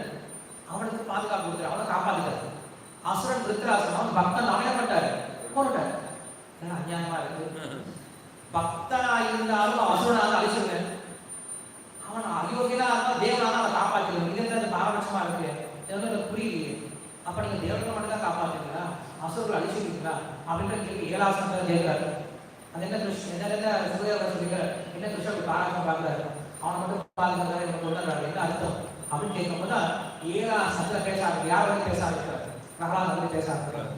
அவனுக்கு பாதுகாப்பு கொடுக்குறாரு, அவனை காப்பாத்திட்டாரு. அசுரன் விருத்ராசன் அவன் பக்தன், அவன் என்ன பண்றாரு? போட்டாரு. அநியாயமா இருக்கு. பக்தனா இருந்தாலும் அசுரனாக அழிச்சிருவேன். அவன் அயோக்கியனா இருந்தா தேவனாக அவன் காப்பாற்றிடுவேன். இது பாரபட்சமா இருக்கு, எனக்கு புரியலையே. அப்ப நீங்க தேவனை மட்டும் தான் காப்பாத்துங்களா, அசுரர்கள் அழிச்சிருக்கீங்களா அப்படின்ற கேள்வி 7வது ஸ்கந்தத்துல கேட்கிறாரு. அது என்ன கிருஷ்ணன் என்ன சூரியவர் சொல்லிக்கிற என்ன கிருஷ்ணன் பாராட்டம் பார்க்கிறாரு, அவனை மட்டும் பாதுகாக்கிறாரு, எனக்கு கொண்டாடுறாரு, என்ன அர்த்தம் அப்படின்னு கேட்கும்போது 7வது ஸ்கந்தத்துல பேச ஆரம்பிச்சு. யார் வந்து பேச ஆரம்பிக்கிறார்? பிரகலாதன் வந்து பேச ஆரம்பிக்கிறார்.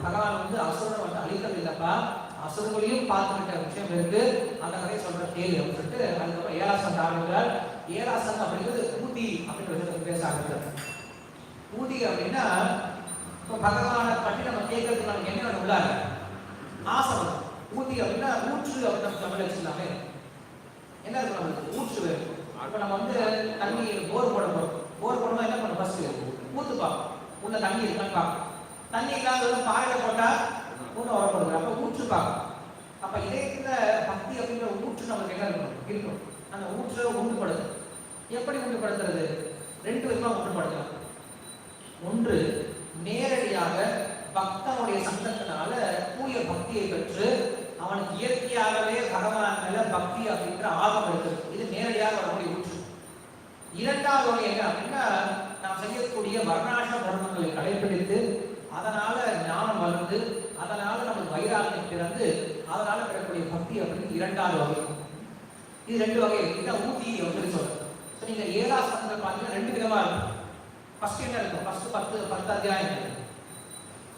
பகவான் வந்து அசுரனை வந்து அழிக்கிறது இல்லப்பா, அசுரங்களையும் பார்த்துக்கிட்ட விஷயம் இருக்கு, அந்த கதையை சொல்ற கேள்வி அப்படின்னு சொல்லிட்டு அதுக்கப்புறம் 7வது ஸ்கந்தம் ஆரம்பிக்கிறார். ஏழாசனம் அப்படிங்கிறது ஊதி அப்படின்ற பேச ஆரம்பிச்சார். ஊதி அப்படின்னா இப்போ பகவானை பற்றி நம்ம கேட்கறதுக்கு நமக்கு என்ன உள்ளாரு ஆசனம். ஊதி அப்படின்னா ஊற்று அப்படின்னு நம்ம தமிழ் வச்சுக்கலாமே. என்ன இருக்கும் நம்மளுக்கு ஊற்று வேணும். இப்போ நம்ம வந்து தண்ணி போர் போட போறோம். போர் போடும்போது என்ன பண்ணும்? ஃபர்ஸ்ட் ஊத்து பார்ப்போம், உள்ள தண்ணி இருக்கான்னு பார்ப்போம். தண்ணி இல்லாத பாறையில போட்டா ஒன்றும் வரப்படுது. அப்போ ஊற்று பார்க்கணும். அப்ப இதயத்துல பக்தி அப்படிங்கிற ஊற்று நமக்கு என்ன இருக்கும்? அந்த ஊற்றை உண்டுபடுது. எப்படி உண்டுபடுத்துறது? ரெண்டு விதமா உண்டுபடுத்தலாம். ஒன்று, நேரடியாக பக்தனுடைய சங்கத்தினால தூய பக்தியை பெற்று அவனுக்கு இயற்கையாகவே பகவான் மேல பக்தி அப்படின்ற ஆர்வம் இருக்குது. இது நேரடியாக வரக்கூடிய ஊற்று. இரண்டாவது வகை என்ன அப்படின்னா, நாம் செய்யக்கூடிய வர்ணாசிரம தர்மங்களை கடைபிடித்து அதனால ஞானம் வளர்ந்து அதனால நமக்கு வைராகியம் பிறந்து அதனால பெறக்கூடிய பக்தி அப்படின்னு இரண்டாவது வகை. இது ரெண்டு வகை. இதான் ஊதி அப்படின்னு சொல்றேன். நீங்க ஏழாசனங்கள் பார்த்தீங்கன்னா ரெண்டு விதமா இருக்கும். ஃபர்ஸ்ட் என்ன இருக்கும்? ஃபர்ஸ்ட் 10 அத்தியாயம்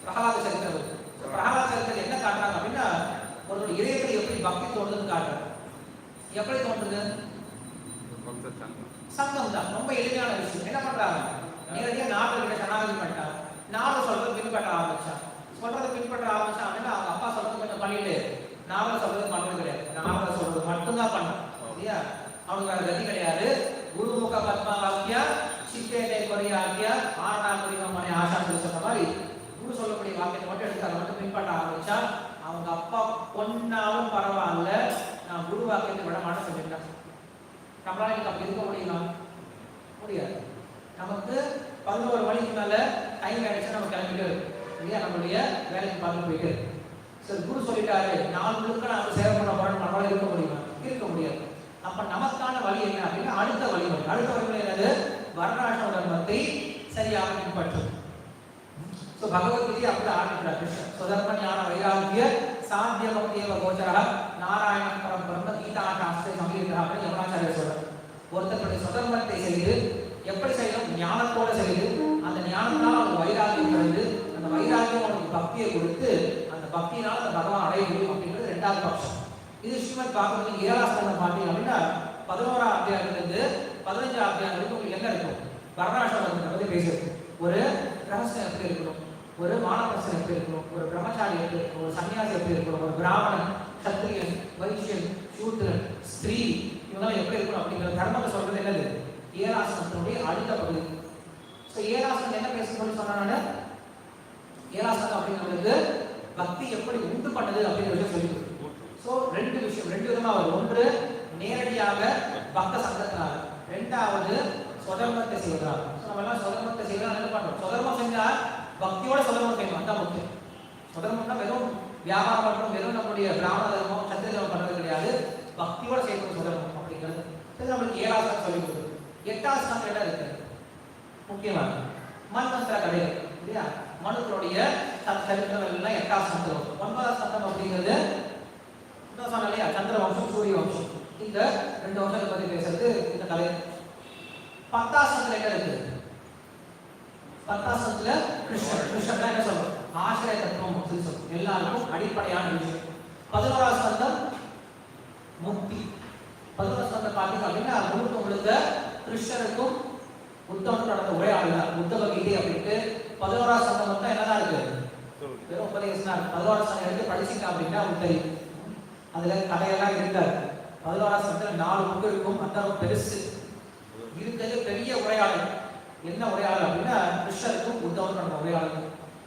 பிரகலாத சரித்திரம். பிரகலாத சரித்திரம் என்ன காட்டுறாங்க அப்படின்னா, ஒரு இதயத்தை எப்படி பக்தி தோன்றுதுன்னு காட்டுறாங்க. எப்படி தோன்றுது? சங்கம் தான். ரொம்ப எளிமையான விஷயம். என்ன பண்றாங்க? நேரடியாக நாட்டு சனாகதி பண்ணிட்டாங்க. நாடு சொல்றது பின்பற்ற ஆரம்பிச்சான். சொல்றதை பின்பற்ற ஆரம்பிச்சான் அப்படின்னா அவங்க அப்பா சொல்றது கொஞ்சம் பண்ணிட்டு நாவல சொல்றது பண்றது கிடையாது. நாவல சொல்றது மட்டும்தான் பண்ணணும் இல்லையா? அவனுக்கு வேற கதி கிடையாது. குருமுக பத்மா வாக்கியா சித்தேட்டை கொரியாக்கியா ஆரணா குறிவமனை ஆசா சொன்ன மாதிரி குரு சொல்லக்கூடிய வாக்கியத்தை மட்டும் எடுத்து அதை மட்டும் பின்பற்ற ஆரம்பிச்சா அவங்க அப்பா பொண்ணாலும் பரவாயில்ல, நான் குரு வாக்கியத்தை விட மாட்டேன் சொல்லிட்டேன். நம்மளால இன்னைக்கு அப்படி இருக்க முடியுமா? முடியாது. நமக்கு 11 மணிக்கு மேல டைம் ஆயிடுச்சு, நம்ம கிளம்பிட்டு இல்லையா? நம்மளுடைய வேலைக்கு பார்த்து போயிட்டு சரி குரு சொல்லிட்டாரு நாள் முழுக்க நான் சேவை பண்ண போறேன், நம்மளால இருக்க முடியுமா? இருக்க முடியாது. அப்ப நமக்கான வழி என்ன அப்படின்னா அடுத்த வழிமுறை. அடுத்த வழிமுறை என்னது? வர்ணாசிரம தர்மத்தை சரியாக பின்பற்றும். பகவத்கீதை அப்படி ஆரம்பிக்கிறார் கிருஷ்ணன். சுதர்ம ஞான வைராகிய சாத்திய பக்தியவ கோச்சரா நாராயண பரம் பிரம்ம கீதா சாஸ்திர சமீரா அப்படின்னு யமுனாச்சாரியர் சொல்றார். ஒருத்தருடைய சுதர்மத்தை செய்து எப்படி செய்யணும்? ஞானத்தோட செய்து அந்த ஞானத்தால் அவனுக்கு வைராகியம் பிறந்து அந்த வைராகியம் அவனுக்கு பக்தியை கொடுத்து அந்த பக்தியினால் அந்த பகவான் அடைய முடியும் அப்படிங்கிறது ரெண்டாவது பட்சம். இது ஸ்ரீமத் பாகவதம் 7ஆம் ஸ்கந்தம் பார்த்தீங்க அப்படின்னா 11ஆம் அத்தியாயத்திலிருந்து 15ஆம் அத்தியாயம் வரைக்கும் உங்களுக்கு என்ன இருக்கும்? வர்ணாசிரமத்தை பற்றி பேசுறது. ஒரு ரகசியம் எப்படி இருக்கணும், ஒரு மானவரசன் எப்படி இருக்கணும், ஒரு பிரம்மச்சாரி எப்படி இருக்கணும், ஒரு சன்னியாசி எப்படி இருக்கணும், ஒரு பிராமணன், சத்திரியன், வைசியன், சூத்திரன், ஸ்திரீ இவங்கெல்லாம் எப்படி இருக்கணும் அப்படிங்கிற தர்மத்தை சொல்றது என்னது? ஏழாசனத்தினுடைய அடுத்த பகுதி. ஏழாசனம் என்ன பேசணும்னு சொன்னாங்க? ஏழாசனம் அப்படிங்கிறது பக்தி எப்படி உண்டு பண்ணது அப்படிங்கிறத சொல்லி. ரெண்டு விஷயம், ரெண்டு விதமா வரும். ஒன்று நேரடியாக பக்த சங்கத்தினால, ரெண்டாவது சொதர்மத்தை செய்வதால். நம்ம எல்லாம் சொதர்மத்தை செய்வதால் என்ன பண்றோம்? சொதர்மம் செஞ்சா பக்தியோட சொதர்மம் செய்யணும், அதான் முக்கியம். சொதர்மம்னா வெறும் வியாபாரம் பண்றோம், வெறும் நம்முடைய பிராமண தர்மம் சத்திய தர்மம் பண்றது கிடையாது, பக்தியோட செய்யணும் சொதர்மம் அப்படிங்கிறது. இது நம்மளுக்கு 7ஆம் சொல்லி கொடுக்குது. 8ஆம் ஸ்கந்தம் என்ன இருக்கு? முக்கியமாக மன்வந்திர கதை இல்லையா? மனுக்களுடைய சரித்திரம் எல்லாம் 8ஆம் ஸ்கந்தம் வரும். 9ஆம் ஸ்கந்தம் அப்படிங்கிறது சொன்ன இல்லையா? சந்திர வம்சம், சூரிய வம்சம். இந்த 2 வம்சத்தை பத்தி பேசுறது இந்த கதை. 10ஆம் ஸ்கந்தத்துல என்ன இருக்கு? 10ஆம் ஸ்கந்தத்துல கிருஷ்ணன் என்ன சொல்றோம்? ஆசிரிய தத்துவம் அப்படின்னு சொல்றோம். எல்லாருக்கும் அடிப்படையான விஷயம். 11ஆம் ஸ்கந்தம் முக்தி. 11ஆம் ஸ்கந்தம் பார்த்தீங்க அப்படின்னா முழுக்க கிருஷ்ணருக்கும் புத்தவனுக்கும் நடந்த உரையாடல் புத்தக கீதை அப்படின்ட்டு 11ஆம் ஸ்கந்தம் மொத்தம் என்னதான் இருக்கு? வெறும் உபதேசம் தான். 11ஆம் ஸ்கந்தம் எடுத்து படிச்சுட்டா அப்படின்னா உங்களுக்கு தெரியும். அதுல கதையெல்லாம் இருக்காது. 11ஆம் ஸ்கந்தத்துல 4 புக்கு இருக்கும். அந்த பெருசு இருக்கிறது பெரிய உரையாடல். என்ன உரையாடல் அப்படின்னா கிருஷ்ணருக்கும் புத்தவனுக்கும் நடந்த உரையாடல்.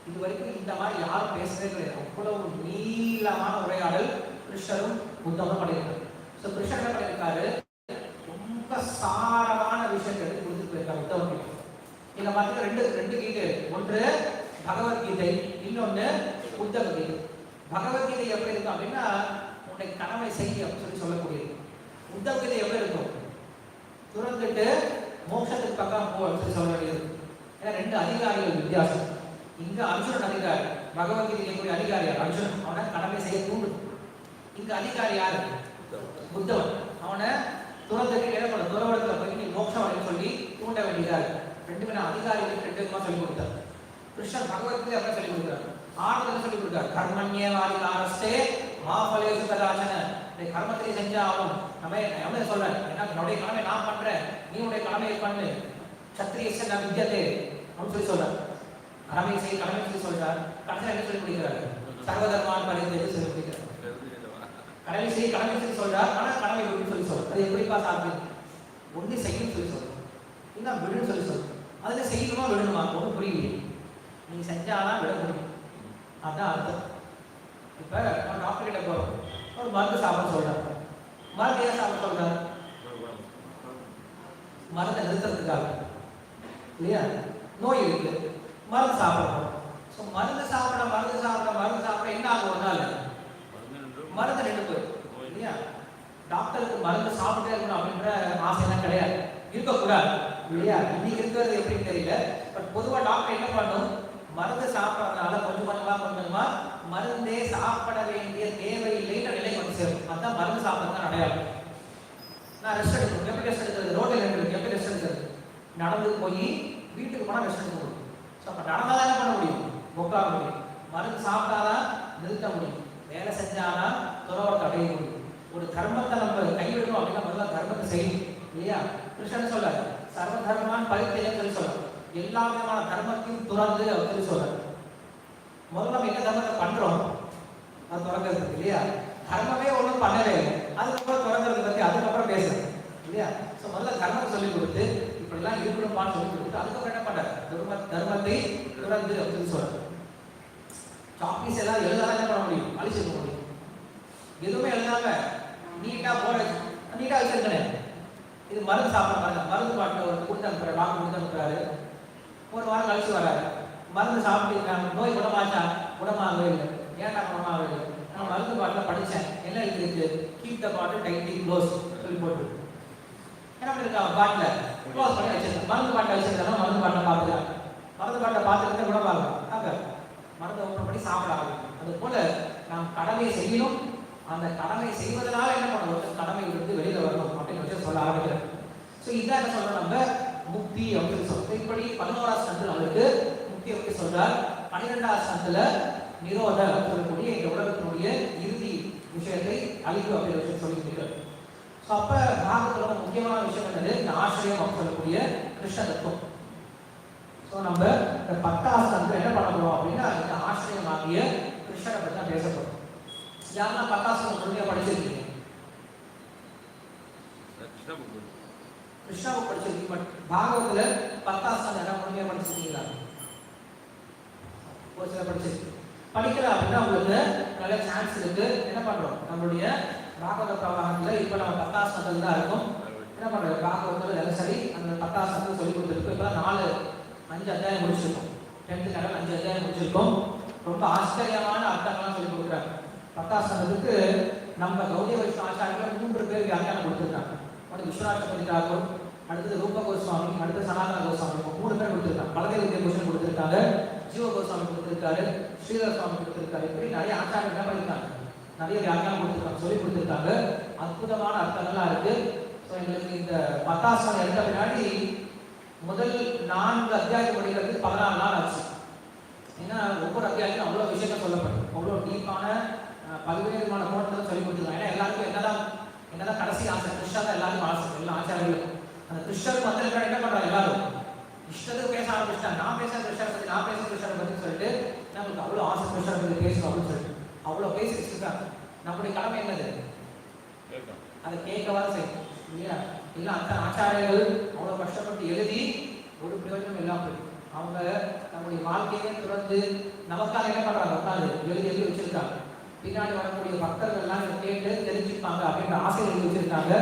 இது வரைக்கும் இந்த மாதிரி யாரும் பேசவே கிடையாது. அவ்வளவு நீளமான உரையாடல் கிருஷ்ணரும் புத்தவனும் பண்ணியிருக்காரு. கிருஷ்ணர் என்ன பண்ணியிருக்காரு? ரொம்ப சாரமான விஷயத்தை எடுத்து கொடுத்துட்டு போயிருக்காரு புத்தவனுக்கு. இங்க பார்த்தீங்கன்னா ரெண்டு கீதை. ஒன்று பகவத்கீதை, இன்னொன்னு புத்தக கீதை. பகவத்கீதை எப்படி இருக்கும் அப்படின்னா உன்னை கனவை செய்ய அப்படின்னு சொல்லக்கூடியது. புத்தக கீதை எப்படி இருக்கும்? துறந்துட்டு மோட்சத்துக்கு பக்கம் போ அப்படின்னு சொல்ல வேண்டியது. ஏன்னா 2 அதிகாரிகள் வித்தியாசம். இங்க அர்ஜுனன் அதிகாரி, பகவத்கீதை கூடிய அதிகாரி அர்ஜுனன், அவனை கடமை செய்ய தூண்டும். இங்க அதிகாரி யாரு? புத்தவன். அவனை துறந்துட்டு ஏற்பட துறவரத்துல போய் நீ மோட்சம் அப்படின்னு சொல்லி தூண்ட வேண்டியதா இருக்கு. 2 பேரும் அதிகாரிகளுக்கு 2 விதமா சொல்லி கொடுத்தார். கிருஷ்ணன் பகவத்கீதை அப்படி சொல்லி கொடுத்தார். ஆறுதல் சொல்லி கொடுத்தார். கர்மண்யே வாதிகாரஸ்தே மாஃபலேசு கதாசன. அதை கர்மத்திலே செஞ்சாலும் நம்ம சொல்றேன், என்னுடைய கடமை நான் பண்றேன், நீ உடைய கடமையை பண்ணு, சத்திரியச நான் வித்தியதே அப்படின்னு சொல்லி சொல்றார். கடமை சொல்லி சொல்றார். கடைசியில் என்ன சொல்லி முடிக்கிறார்? சர்வதர்மான் பரிந்து சொல்லி முடிக்கிறார். கடமை சொல்லி சொல்றார், ஆனா கடமை விடுன்னு சொல்லி சொல்றார். அது எப்படிப்பா சாப்பிடு? ஒண்ணு செய்யும் சொல்லி சொல்றார், இல்லை விடுன்னு சொல்லி சொல்றார். அதுல செய்யணுமா விடணுமா ஒன்றும் புரியலையே. நீங்க செஞ்சாதான் விட முடியும், அதுதான் அர்த்தம். இப்ப நம்ம டாக்டர் கிட்ட போறோம், ஒரு மருந்து சாப்பிட சொல்றாரு. மருந்து ஏன் சாப்பிட சொல்றாரு? மருந்தை நிறுத்துறதுக்காக இல்லையா? நோய் இருக்கு, மருந்து சாப்பிடணும். ஸோ மருந்து சாப்பிட என்ன ஆகும்? ஒரு நாள் மருந்து நின்று போயிடும் இல்லையா? டாக்டருக்கு மருந்து சாப்பிட்டே இருக்கணும் அப்படின்ற ஆசையெல்லாம் கிடையாது, இருக்கக்கூடாது இல்லையா? இன்னைக்கு இருக்கிறது எப்படின்னு தெரியல. பட் பொதுவாக டாக்டர் என்ன பண்ணும்? மருந்து சாப்பிட்றதுனால கொஞ்சமா மருந்தே சாப்பிட வேண்டிய தேவையில்லைன்ற நிலை வந்து சேரும். அதுதான் மருந்து சாப்பிட்றது அடையாளம். நான் ரெஸ்ட் எடுக்கணும். எப்படி ரெஸ்ட் எடுக்கிறது? ரோட்டில் எப்படி ரெஸ்ட் எடுக்கிறது? நடந்து போய் வீட்டுக்கு போனால் ரெஸ்ட் எடுக்க முடியும். ஸோ அப்போ நடந்தால் தான் பண்ண முடியும், உட்கார முடியும். மருந்து சாப்பிட்டாதான் நிறுத்த முடியும், வேலை செஞ்சாதான் துறவரத்தை அடைய முடியும். ஒரு தர்மத்தை நம்ம கைவிடணும் அப்படின்னா முதல்ல தர்மத்தை செய்யணும் இல்லையா? கிருஷ்ணன் சொல்ல சர்வ தர்மான் பரித்தேன்னு சொல்லி சொல்றார். எல்லா விதமான தர்மத்தையும் துறந்து அவர் சொல்லி சொல்றார். முதல்ல நம்ம என்ன தர்மத்தை பண்றோம் அது துறக்கிறது இல்லையா? தர்மமே ஒன்றும் பண்ணவே இல்லை, அதுக்கப்புறம் துறக்கிறது பத்தி அதுக்கப்புறம் பேசுறது இல்லையா? ஸோ முதல்ல தர்மத்தை சொல்லிக் கொடுத்து இப்படிலாம் இருக்கணும்பான்னு சொல்லி கொடுத்து அதுக்கப்புறம் என்ன பண்றாரு? தர்மத்தை துறந்து அப்படின்னு சொல்றாரு. சாப்பீஸ் எல்லாம் எழுதாதான் என்ன பண்ண முடியும்? அழிச்சிருக்க முடியும். எதுவுமே எழுதாம நீட்டா நீட்டா வச்சிருக்கேன். இது மருந்து சாப்பிட பாருங்க, மருந்து பாட்டில் ஒரு கொடுத்து அனுப்புறாரு, டாக்டர் கொடுத்து அனுப்புறாரு. ஒரு வாரம் கழிச்சு வராரு, மருந்து சாப்பிட்டு நோய் குணமாகவே இல்லை. ஏன்டா குணமாகவே இல்லை? நான் மருந்து பாட்டில் படித்தேன், என்ன எழுதிருக்கு? Keep the bottle tightly close சொல்லி போட்டு என்ன பண்ணிருக்காங்க? பாட்டில் க்ளோஸ் பண்ணி வச்சிருக்கேன். மருந்து பாட்டில் வச்சிருக்காங்க, மருந்து பாட்டில் பார்த்துக்கலாம். மருந்து பாட்டில் பார்த்துக்கிட்ட குணமாகும். ஆக மருந்தை ஓப்பன் பண்ணி சாப்பிட ஆரம்பிக்கும். அது போல நாம் கடமையை செய்யணும். அந்த கடமை செய்வதனால என்ன பண்ணணும்? கடமை இருந்து வெளியில வரணும் அப்படின்னு வச்சு சொல்ல ஆரம்பிக்கிறேன். ஸோ இதான் என்ன சொல்றோம்? நம்ம முக்தி அப்படின்னு சொல்றோம். இப்படி 11ஆம் ஸ்கந்தத்தில் அவருக்கு முக்தி எப்படி சொல்றார்? 12ஆம் ஸ்கந்தத்துல நிரோத சொல்லக்கூடிய இந்த உலகத்தினுடைய இறுதி விஷயத்தை அழிவு அப்படின்னு சொல்லி இருக்கிறார். ஸோ அப்ப பாகத்துல முக்கியமான விஷயம் என்னது? இந்த ஆசிரியம் அப்படின்னு சொல்லக்கூடிய கிருஷ்ண தத்துவம். ஸோ நம்ம இந்த 10ஆம் ஸ்கந்தத்தில் என்ன பண்ண போறோம் அப்படின்னா இந்த ஆசிரியம் ஆகிய கிருஷ்ணனை பற்றி தான் பேச போறோம். யாருன்னா 10ஆம் ஸ்கந்தம் முழுமையா படிச்சிருக்கீங்க? கிருஷ்ணா புக் படிச்சிருக்கீங்க. பட் பாகவத்துல 10ஆம் ஸ்கந்தம் என்ன முழுமையா படிச்சிருக்கீங்களா? ஒரு சில படிச்சிருக்கீங்க. படிக்கல அப்படின்னா உங்களுக்கு நல்ல சான்ஸ் இருக்கு. என்ன பண்றோம்? நம்மளுடைய பாகவத பிரவாகத்துல இப்ப நம்ம 10ஆம் ஸ்கந்தத்துல தான் இருக்கும். என்ன பண்றோம்? பாகவத்துல தினசரி அந்த 10ஆம் ஸ்கந்தம் சொல்லி கொடுத்துருக்கு. இப்ப 5 அத்தியாயம் முடிச்சிருக்கோம். 10th லெவல் 5 அத்தியாயம் முடிச்சிருக்கோம். ரொம்ப ஆச்சரியமான அர்த்தங்கள்லாம் சொல்லி கொடுக்குறாங்க. 10ஆம் ஸ்கந்தத்துக்கு நம்ம கௌடிய வைஷ்ணவ ஆச்சாரியர்கள் 3 பேர் வியாக்கியானம் கொடுத்துருக்காங்க. ஒன்று விஸ்வநாத தாக்கூர், அடுத்தது ரூப கோஸ்வாமி, அடுத்து சனாதன கோஸ்வாமி, 3 பேர் கொடுத்துருக்காங்க. பலதேவ வித்யாபூஷன் கொடுத்துருக்காங்க, ஜீவ கோஸ்வாமி கொடுத்துருக்காரு, ஸ்ரீதர் சுவாமி கொடுத்துருக்காரு. இப்படி நிறைய ஆச்சாரியர்கள் பண்ணியிருக்காங்க, நிறைய வியாக்கியானம் கொடுத்துருக்காங்க, சொல்லி கொடுத்துருக்காங்க. அற்புதமான அர்த்தங்கள்லாம் இருக்கு. ஸோ எங்களுக்கு இந்த 10ஆம் ஸ்கந்தம் எடுத்த பின்னாடி முதல் 4 அத்தியாயம் படிக்கிறதுக்கு 14 நாள் ஆச்சு. ஏன்னா ஒவ்வொரு அத்தியாயத்திலும் அவ்வளோ விஷயங்கள் சொல்லப்படும், அவ்வளோ டீப்பான பல்வேறு விதமான கோணத்தை சொல்லி கொடுத்துருக்காங்க. ஏன்னா எல்லாருக்கும் என்னதான் கடைசி ஆசை? கிருஷ்ணா தான் எல்லாருக்கும் ஆசை, எல்லா ஆச்சாரியர்களும். அந்த கிருஷ்ணருக்கு வந்து என்ன பண்றாங்க? எல்லாரும் இஷ்டத்துக்கு பேச ஆரம்பிச்சிட்டாங்க. நான் பேச கிருஷ்ணரை பற்றி, நான் பேச கிருஷ்ணரை பற்றி சொல்லிட்டு நம்மளுக்கு அவ்வளோ ஆசை கிருஷ்ணரை பற்றி பேசணும் அப்படின்னு சொல்லிட்டு அவ்வளோ பேசி வச்சுருக்காங்க. நம்முடைய கடமை என்னது? அதை கேட்கவா செய்யும் இல்லையா? இல்லை அந்த ஆச்சாரியர்கள் அவ்வளோ கஷ்டப்பட்டு எழுதி ஒரு பிரயோஜனம் இல்லாமல் போயிடும். அவங்க நம்முடைய வாழ்க்கையே துறந்து நமக்காக என்ன பண்றாங்க? உட்காந்து எழுதி வச்சிருக்காங்க. பின்னாடி வரக்கூடிய பக்தர்கள்லாம் இதை கேட்டு தெரிஞ்சுப்பாங்க அப்படின்ற ஆசை எழுதி வச்சிருக்காங்க.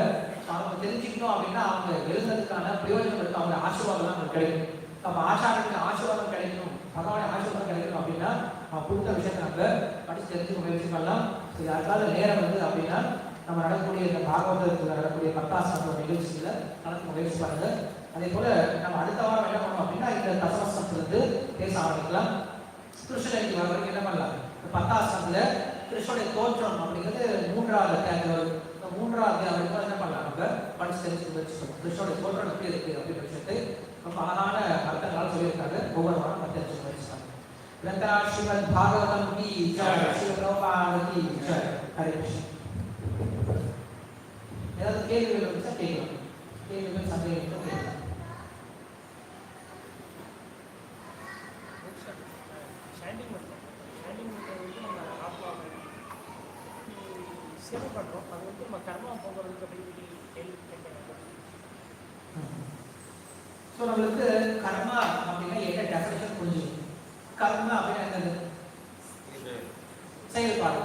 அவங்க தெரிஞ்சுக்கணும் அப்படின்னா அவங்க எழுதுறதுக்கான பிரயோஜனம் இருக்கு, அவங்க ஆசீர்வாதம் நமக்கு கிடைக்கும். அப்போ ஆச்சாரியர்களுக்கு ஆசீர்வாதம் கிடைக்கணும், பகவானுடைய ஆசீர்வாதம் கிடைக்கணும் அப்படின்னா அவங்க கொடுத்த விஷயத்தை நம்ம படித்து தெரிஞ்சுக்க முயற்சி பண்ணலாம். யாருக்காவது நேரம் வந்து அப்படின்னா நம்ம நடக்கக்கூடிய இந்த பாகவதத்தில் நடக்கக்கூடிய 10ஆம் ஸ்கந்தம் நிகழ்ச்சியில நடக்க முயற்சி பண்ணுங்க. அதே போல நம்ம அடுத்த வாரம் என்ன பண்ணோம் அப்படின்னா இந்த தசம ஸ்கந்தத்திலிருந்து பேச ஆரம்பிக்கலாம். கிருஷ்ணனுக்கு வர வரைக்கும் என்ன பண்ணலாம்? 10ஆம் ஸ்கந்தத்துல கிருஷ்ணனுடைய தோற்றம் அப்படிங்கிறது 3ஆவது அத்தியாயம் வரும். 3ஆவது அத்தியாயம் வரைக்கும் என்ன பண்ணலாம்? நம்ம படிச்சு தெரிஞ்சு முயற்சி பண்ணுவோம். கிருஷ்ணனுடைய தோற்றம் எப்படி இருக்கு அப்படின்ற விஷயத்தை ரொம்ப அழகான அர்த்தங்களால் சொல்லியிருக்காங்க. ஒவ்வொரு வாரம் தெரிஞ்சு முயற்சி பண்ணுவோம். ஸ்ரீமத் பாகவதம் கி ஜெய், ஸ்ரீ பிரபுபாத கி ஜெய். ஹரே கிருஷ்ணா. கேள்விகள் இருந்துச்சா கேட்கலாம். கேள்விகள் சந்தேகங்கள் கேட்கலாம். சேவை பண்ணுறோம். அது வந்து நம்ம கர்மா போகிறதுக்கு அப்படி கேள்வி கேட்கணும். ஸோ நம்மளுக்கு கர்மா அப்படின்னா என்ன டெஃபினேஷன் புரிஞ்சுக்கணும். கர்மா அப்படின்னா என்னது? செயல்பாடு.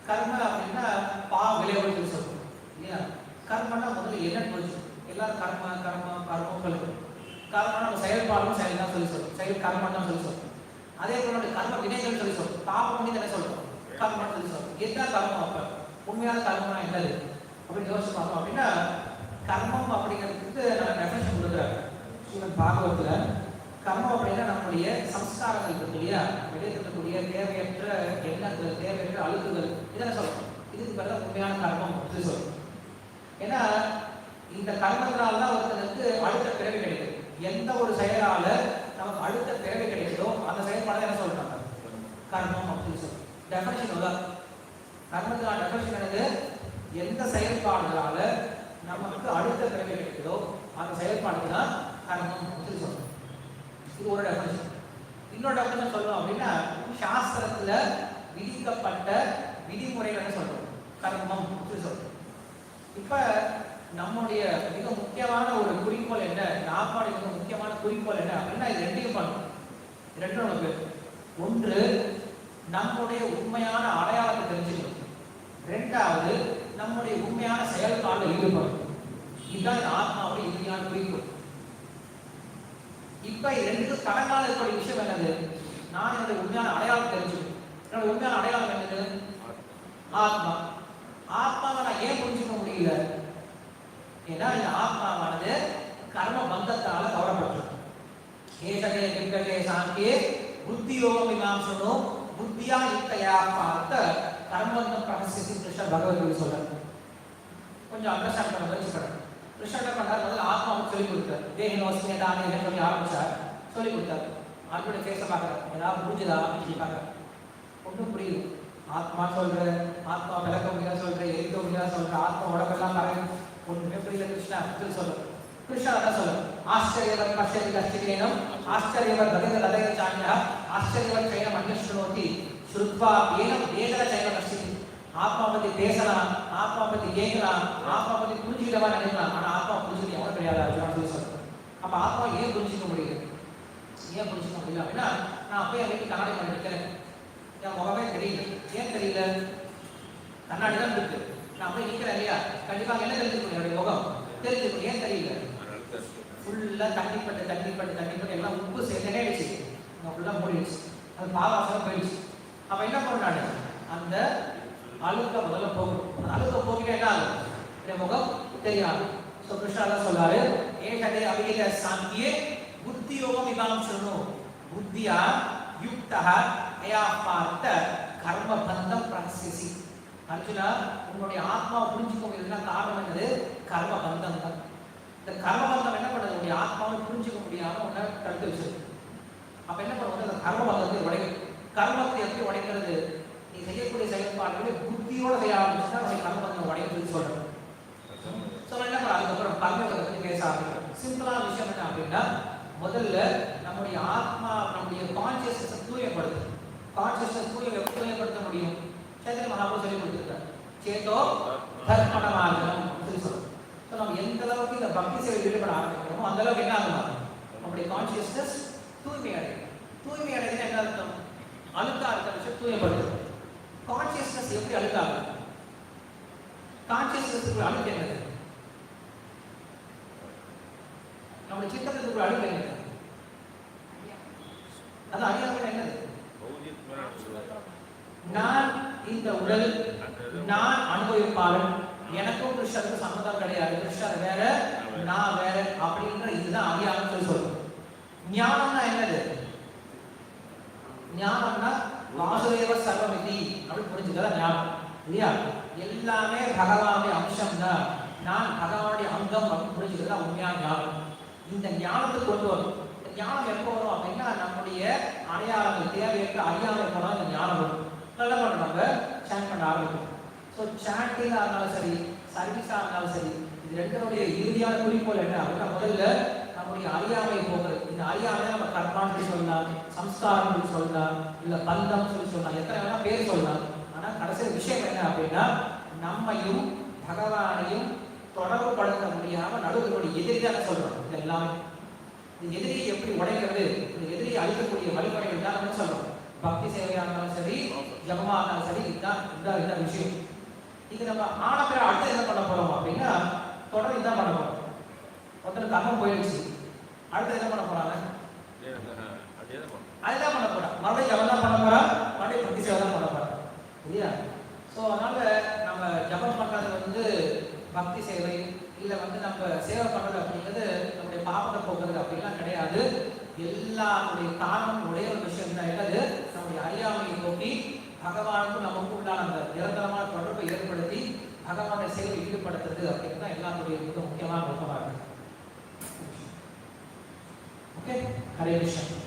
கர்மா அப்படின்னா விளைவுன்னு சொல்லுவோம் இல்லையா? கர்மன்னா முதல்ல என்னன்னு புரிஞ்சுக்கணும். எல்லாரும் கர்மா கர்மா கர்மம் சொல்லுவோம். கர்மனா நம்ம செயல்பாடும் செயல் தான் சொல்லி சொல்லுவோம். செயல் கர்மம் தான் சொல்லி சொல்லுவோம். அதே போல கர்ம வினைகள் சொல்லி சொல்லுவோம். பாபம் பண்ணி தானே சொல்லுவோம். கர்மம் சொல்லி சொல்லுவோம். என்ன கர்மம்? அப்ப உண்மையான கர்மம்னா என்னது அப்படின்னு யோசிச்சு பார்த்தோம் அப்படின்னா, கர்மம் அப்படிங்கிறதுக்கு நான் டெஃபினேஷன் கொடுக்குறேன். ஸ்ரீமத் பாகவத்துல கர்மம் அப்படின்னா நம்முடைய சம்ஸ்காரங்கள் இருக்கு இல்லையா? வெளியிடக்கூடிய தேவையற்ற எண்ணங்கள், தேவையற்ற அழுக்குகள், இதெல்லாம் சொல்லணும். இதுக்கு பேர் தான் உண்மையான கர்மம் அப்படின்னு சொல்லணும். ஏன்னா இந்த கர்மத்தினால தான் ஒருத்தனுக்கு அடுத்த பிறவி கிடைக்குது. எந்த ஒரு செயலால நமக்கு அடுத்த பிறவி கிடைக்குதோ அந்த செயல்பாடு என்ன சொல்றாங்க? கர்மம் அப்படின்னு சொல்லணும். டெஃபினேஷன் தான். கர்மத்தினால டெஃபினேஷன் என்னது? எந்த செயல்பாடுகளால நமக்கு அடுத்த பிறவி கிடைக்குதோ அந்த செயல்பாடு தான் கர்மம் அப்படின்னு சொல்லணும். இது ஒரு டெஃபினேஷன். இன்னொரு டெஃபினேஷன் சொல்லணும் அப்படின்னா, சாஸ்திரத்துல விதிக்கப்பட்ட விதிமுறைகளை சொல்றோம் கர்மம் அப்படின்னு சொல்றோம். இப்ப நம்முடைய மிக முக்கியமான ஒரு குறிக்கோள் என்ன? நாப்பாடு மிக முக்கியமான குறிக்கோள் என்ன அப்படின்னா, இது ரெண்டையும் பண்ணணும். ரெண்டும் நமக்கு ஒன்று நம்முடைய உண்மையான அடையாளத்தை தெரிஞ்சுக்கணும். ரெண்டாவது நம்முடைய உண்மையான செயல்பாடுல ஈடுபடணும். இதுதான் ஆத்மாவுடைய இறுதியான குறிக்கோள். இப்ப ரெண்டுக்கும் கடனால இருக்கக்கூடிய விஷயம் என்னது? நான் என்னுடைய உண்மையான அடையாளம் தெரிஞ்சுக்கணும். என்னோட உண்மையான அடையாளம் என்னது? ஆத்மா. ஆத்மாவை நான் ஏன் புரிஞ்சுக்க முடியல? ஏன்னா இந்த ஆத்மாவானது கர்ம பந்தத்தால கவரப்பட்டிருக்கு. ஏகதே நிர்கதே சாங்கியே புத்தியோகம் மீமாம்சனோ புத்தியா யுக்தயா பார்த்த கர்மபந்தம் பிரகசித்து கிருஷ்ணர் பகவத்கீதை சொல்றாரு. கொஞ்சம் அண்டர்ஸ்டாண்ட் பண்ண முயற்சி பண்ணுங்க. கிருஷ்ணர் என்ன பண்ணார்? முதல்ல ஆத்மாவுக்கு சொல்லிக் கொடுத்தார். தேகினோஸ்மே தானே சொல்லி ஆரம்பிச்சார். சொல்லிக் கொடுத்தார். ஆத்மாவுடைய பேச பார்க்கறார். ஏதாவது புரிஞ்சுதா அப்படின்னு பார்க்கறார். ஒன்றும் புரியுது. ஆத்மா சொல்ற, ஆத்மா விளக்க முடியாது சொல்ற, எரிக்க முடியாது சொல்ற, ஆத்மா உடம்பெல்லாம் மறையும், ஒன்றுமே புரியல கிருஷ்ணா அப்படின்னு சொல்ற. கிருஷ்ணா தான் சொல்ற, ஆச்சரியவர் பஷ்யதி கஷ்டிகேனம் ஆச்சரியவர் கதிக கதைக சாமியா ஆச்சரியவர் சைனம் அன்யஸ்ருணோதி ஸ்ருத்வா ஏனம் வேதன சைன கஷ்டிகி. ஆத்மா பத்தி பேசலாம், ஆத்மா பத்தி கேட்கலாம், ஆத்மா பத்தி புரிஞ்சுக்கிட்டவா நினைக்கலாம். ஆனா ஆத்மா புரிஞ்சுக்க எவ்வளவு கிடையாது அப்படின்னு சொல்லி சொல்றேன். அப்ப ஆத்மா ஏன் புரிஞ்சுக்க முடியல? ஏன் புரிஞ்சுக்க முடியல அப்படின்னா, நான் அப்பயே வீட்டு கண்ணாடி பண்ணி நிற்கிறேன். என் முகமே தெரியல. ஏன் தெரியல? கண்ணாடி தான் இருக்கு. நான் போய் நிற்கிறேன் இல்லையா? கண்டிப்பாக என்ன தெரிஞ்சுக்கணும்? என்னுடைய முகம் தெரிஞ்சுக்கணும். ஏன் தெரியல? ஃபுல்லா தண்ணிப்பட்டு எல்லாம் உப்பு சேர்ந்தே ஆயிடுச்சு. ஃபுல்லா மூடிடுச்சு. அது பாவாசம் போயிடுச்சு. அப்ப என்ன பண்ணாரு? அந்த அழுக்க முதல்ல போகும். அந்த அழுக்க போகிட்டே என்ன ஆகும்? என் முகம் தெரியாது. ஸோ கிருஷ்ணா தான் சொல்றாரு, ஏகதே அபிகித சாங்கியே புத்தி யோகம் இதாம் சொல்லணும். புத்தியா யுக்தஹ அயா பார்த்த கர்ம பந்தம் பிரகசிசி. அர்ஜுனா, உன்னுடைய ஆத்மாவை புரிஞ்சுக்க முடியலன்னா காரணம் என்னது? கர்ம பந்தம் தான். இந்த கர்ம பந்தம் என்ன பண்ணுது? உன்னுடைய ஆத்மாவை புரிஞ்சுக்க முடியாம உன்னை தடுத்து வச்சிருக்கு. அப்ப என்ன பண்ணுவது? அந்த கர்ம பந்தத்தை உடைக்கும். கர்மத்தை எப்படி உடைக்கிறது? நீ செய்யக்கூடிய செயல்பாடுகளை புத்தியோட செய்ய ஆரம்பிச்சுன்னா உடைய கர்ம பந்தம் உடைக்கிறது சொல்றேன். என்ன பண்ண அதுக்கப்புறம் கர்மத்தை பத்தி பேச ஆரம்பிக்கிறோம். சிம்பிளான விஷயம் என்ன அப்படின்னா, முதல்ல நம்முடைய ஆத்மா நம்முடைய கான்சியஸ்னஸ் தூயப்படுது. கான்சியஸ்னஸ் தூயப்படுத்த முடியும். சைத்தன்ய மகாபிரபு சொல்லி கொடுத்துருக்காரு, சேதோ தர்ப்பணமாகணும் சொல்லி சொல்றோம். நம்ம எந்த அளவுக்கு இந்த பக்தி சேவையில் ஈடுபட ஆரம்பிக்கிறோமோ அந்த அளவுக்கு என்ன ஆகுமா? நம்முடைய கான்சியஸ்னஸ் தூய்மை அடையும். தூய்மை அடைகிறது என்ன அர்த்தம்? அழுக்கா இருக்கிற விஷயம் தூயப்படுது. கான்சியஸ்னஸ் எப்படி அழுக்காகும்? கான்சியஸ்னஸ் அழுக்கு என்னது? நம்முடைய சித்தத்துக்கு அழுக்கு என்னது? அது அறியாமை என்னது? நான் இந்த உடல், நான் அனுபவிப்பாளன், எனக்கும் கிருஷ்ணருக்கு சம்மதம் கிடையாது, கிருஷ்ணர் வேற நான் வேற அப்படின்ற இதுதான் அறியாமல் சொல்லி சொல்றோம். ஞானம்னா என்னது? ஞானம்னா வாசுதேவ சர்வமிதி அப்படின்னு புரிஞ்சுக்கலாம் ஞானம் இல்லையா? எல்லாமே பகவானுடைய அம்சம் தான், நான் பகவானுடைய அங்கம் அப்படின்னு புரிஞ்சுக்கிறதா உண்மையான ஞானம். இந்த ஞானத்தை கொண்டு வரும். இந்த ஞானம் எப்போ வரும் அப்படின்னா, நம்முடைய அடையாளங்கள் தேவையற்ற அறியாமல் போனால் இந்த ஞானம் வரும். நல்லா நம்ம சேட் பண்ண ஆரம்பிக்கும். ஸோ சேட்டிங்காக இருந்தாலும் சரி, சர்வீஸாக இருந்தாலும் சரி, இது ரெண்டனுடைய இறுதியான குறிக்கோள் என்ன அப்படின்னா, முதல்ல நம்முடைய அறியாமை போகிறது. இந்த அறியாமை நம்ம கர்மான்னு சொல்லலாம், சம்ஸ்காரம் சொல்லலாம், இல்ல பந்தம் சொல்லலாம், எத்தனை வேணா பேர் சொல்லலாம். ஆனா கடைசி விஷயம் என்ன அப்படின்னா, நம்மையும் பகவானையும் தொடர்பு படுத்த முடியாம நடுவர்களுடைய எதிரி தான் சொல்றோம். இது எல்லாமே இந்த எதிரியை எப்படி உடைக்கிறது, இந்த எதிரியை அழிக்கக்கூடிய வழிமுறைகள் தான் நம்ம சொல்றோம். பக்தி சேவையா இருந்தாலும் சரி, ஜபமா இருந்தாலும் சரி, இதுதான் விஷயம். இது நம்ம ஆன பிறகு அடுத்து என்ன பண்ண போறோம் அப்படின்னா, தொடர்ந்து இதான் பண்ண போறோம். ஒருத்தர் தர்மம் போயிடுச்சு, அடுத்து என்ன பண்ண போறாங்க, அதுதான் பண்ண போறான். மறுபடியும் ஜபம் தான் பண்ண போறான், மறுபடியும் பக்தி சேவை தான் பண்ண போறான் இல்லையா? ஸோ அதனால நம்ம ஜபம் பண்றது பக்தி சேவை இல்லை நம்ம சேவை பண்றது அப்படிங்கிறது நம்முடைய பாவத்தை போக்குறது அப்படிலாம் கிடையாது. எல்லாருடைய காரணம் ஒரே ஒரு விஷயம் தான், என்னது, நம்முடைய அறியாமையை போக்கி பகவானுக்கும் நமக்கும் உண்டான அந்த நிரந்தரமான தொடர்பை ஏற்படுத்தி பகவானை சேவை ஈடுபடுத்துறது அப்படிங்கிறது தான் எல்லாருடைய மிக முக்கியமான நோக்கமாக இருக்கு. ஓகே, ஹரே கிருஷ்ணன்.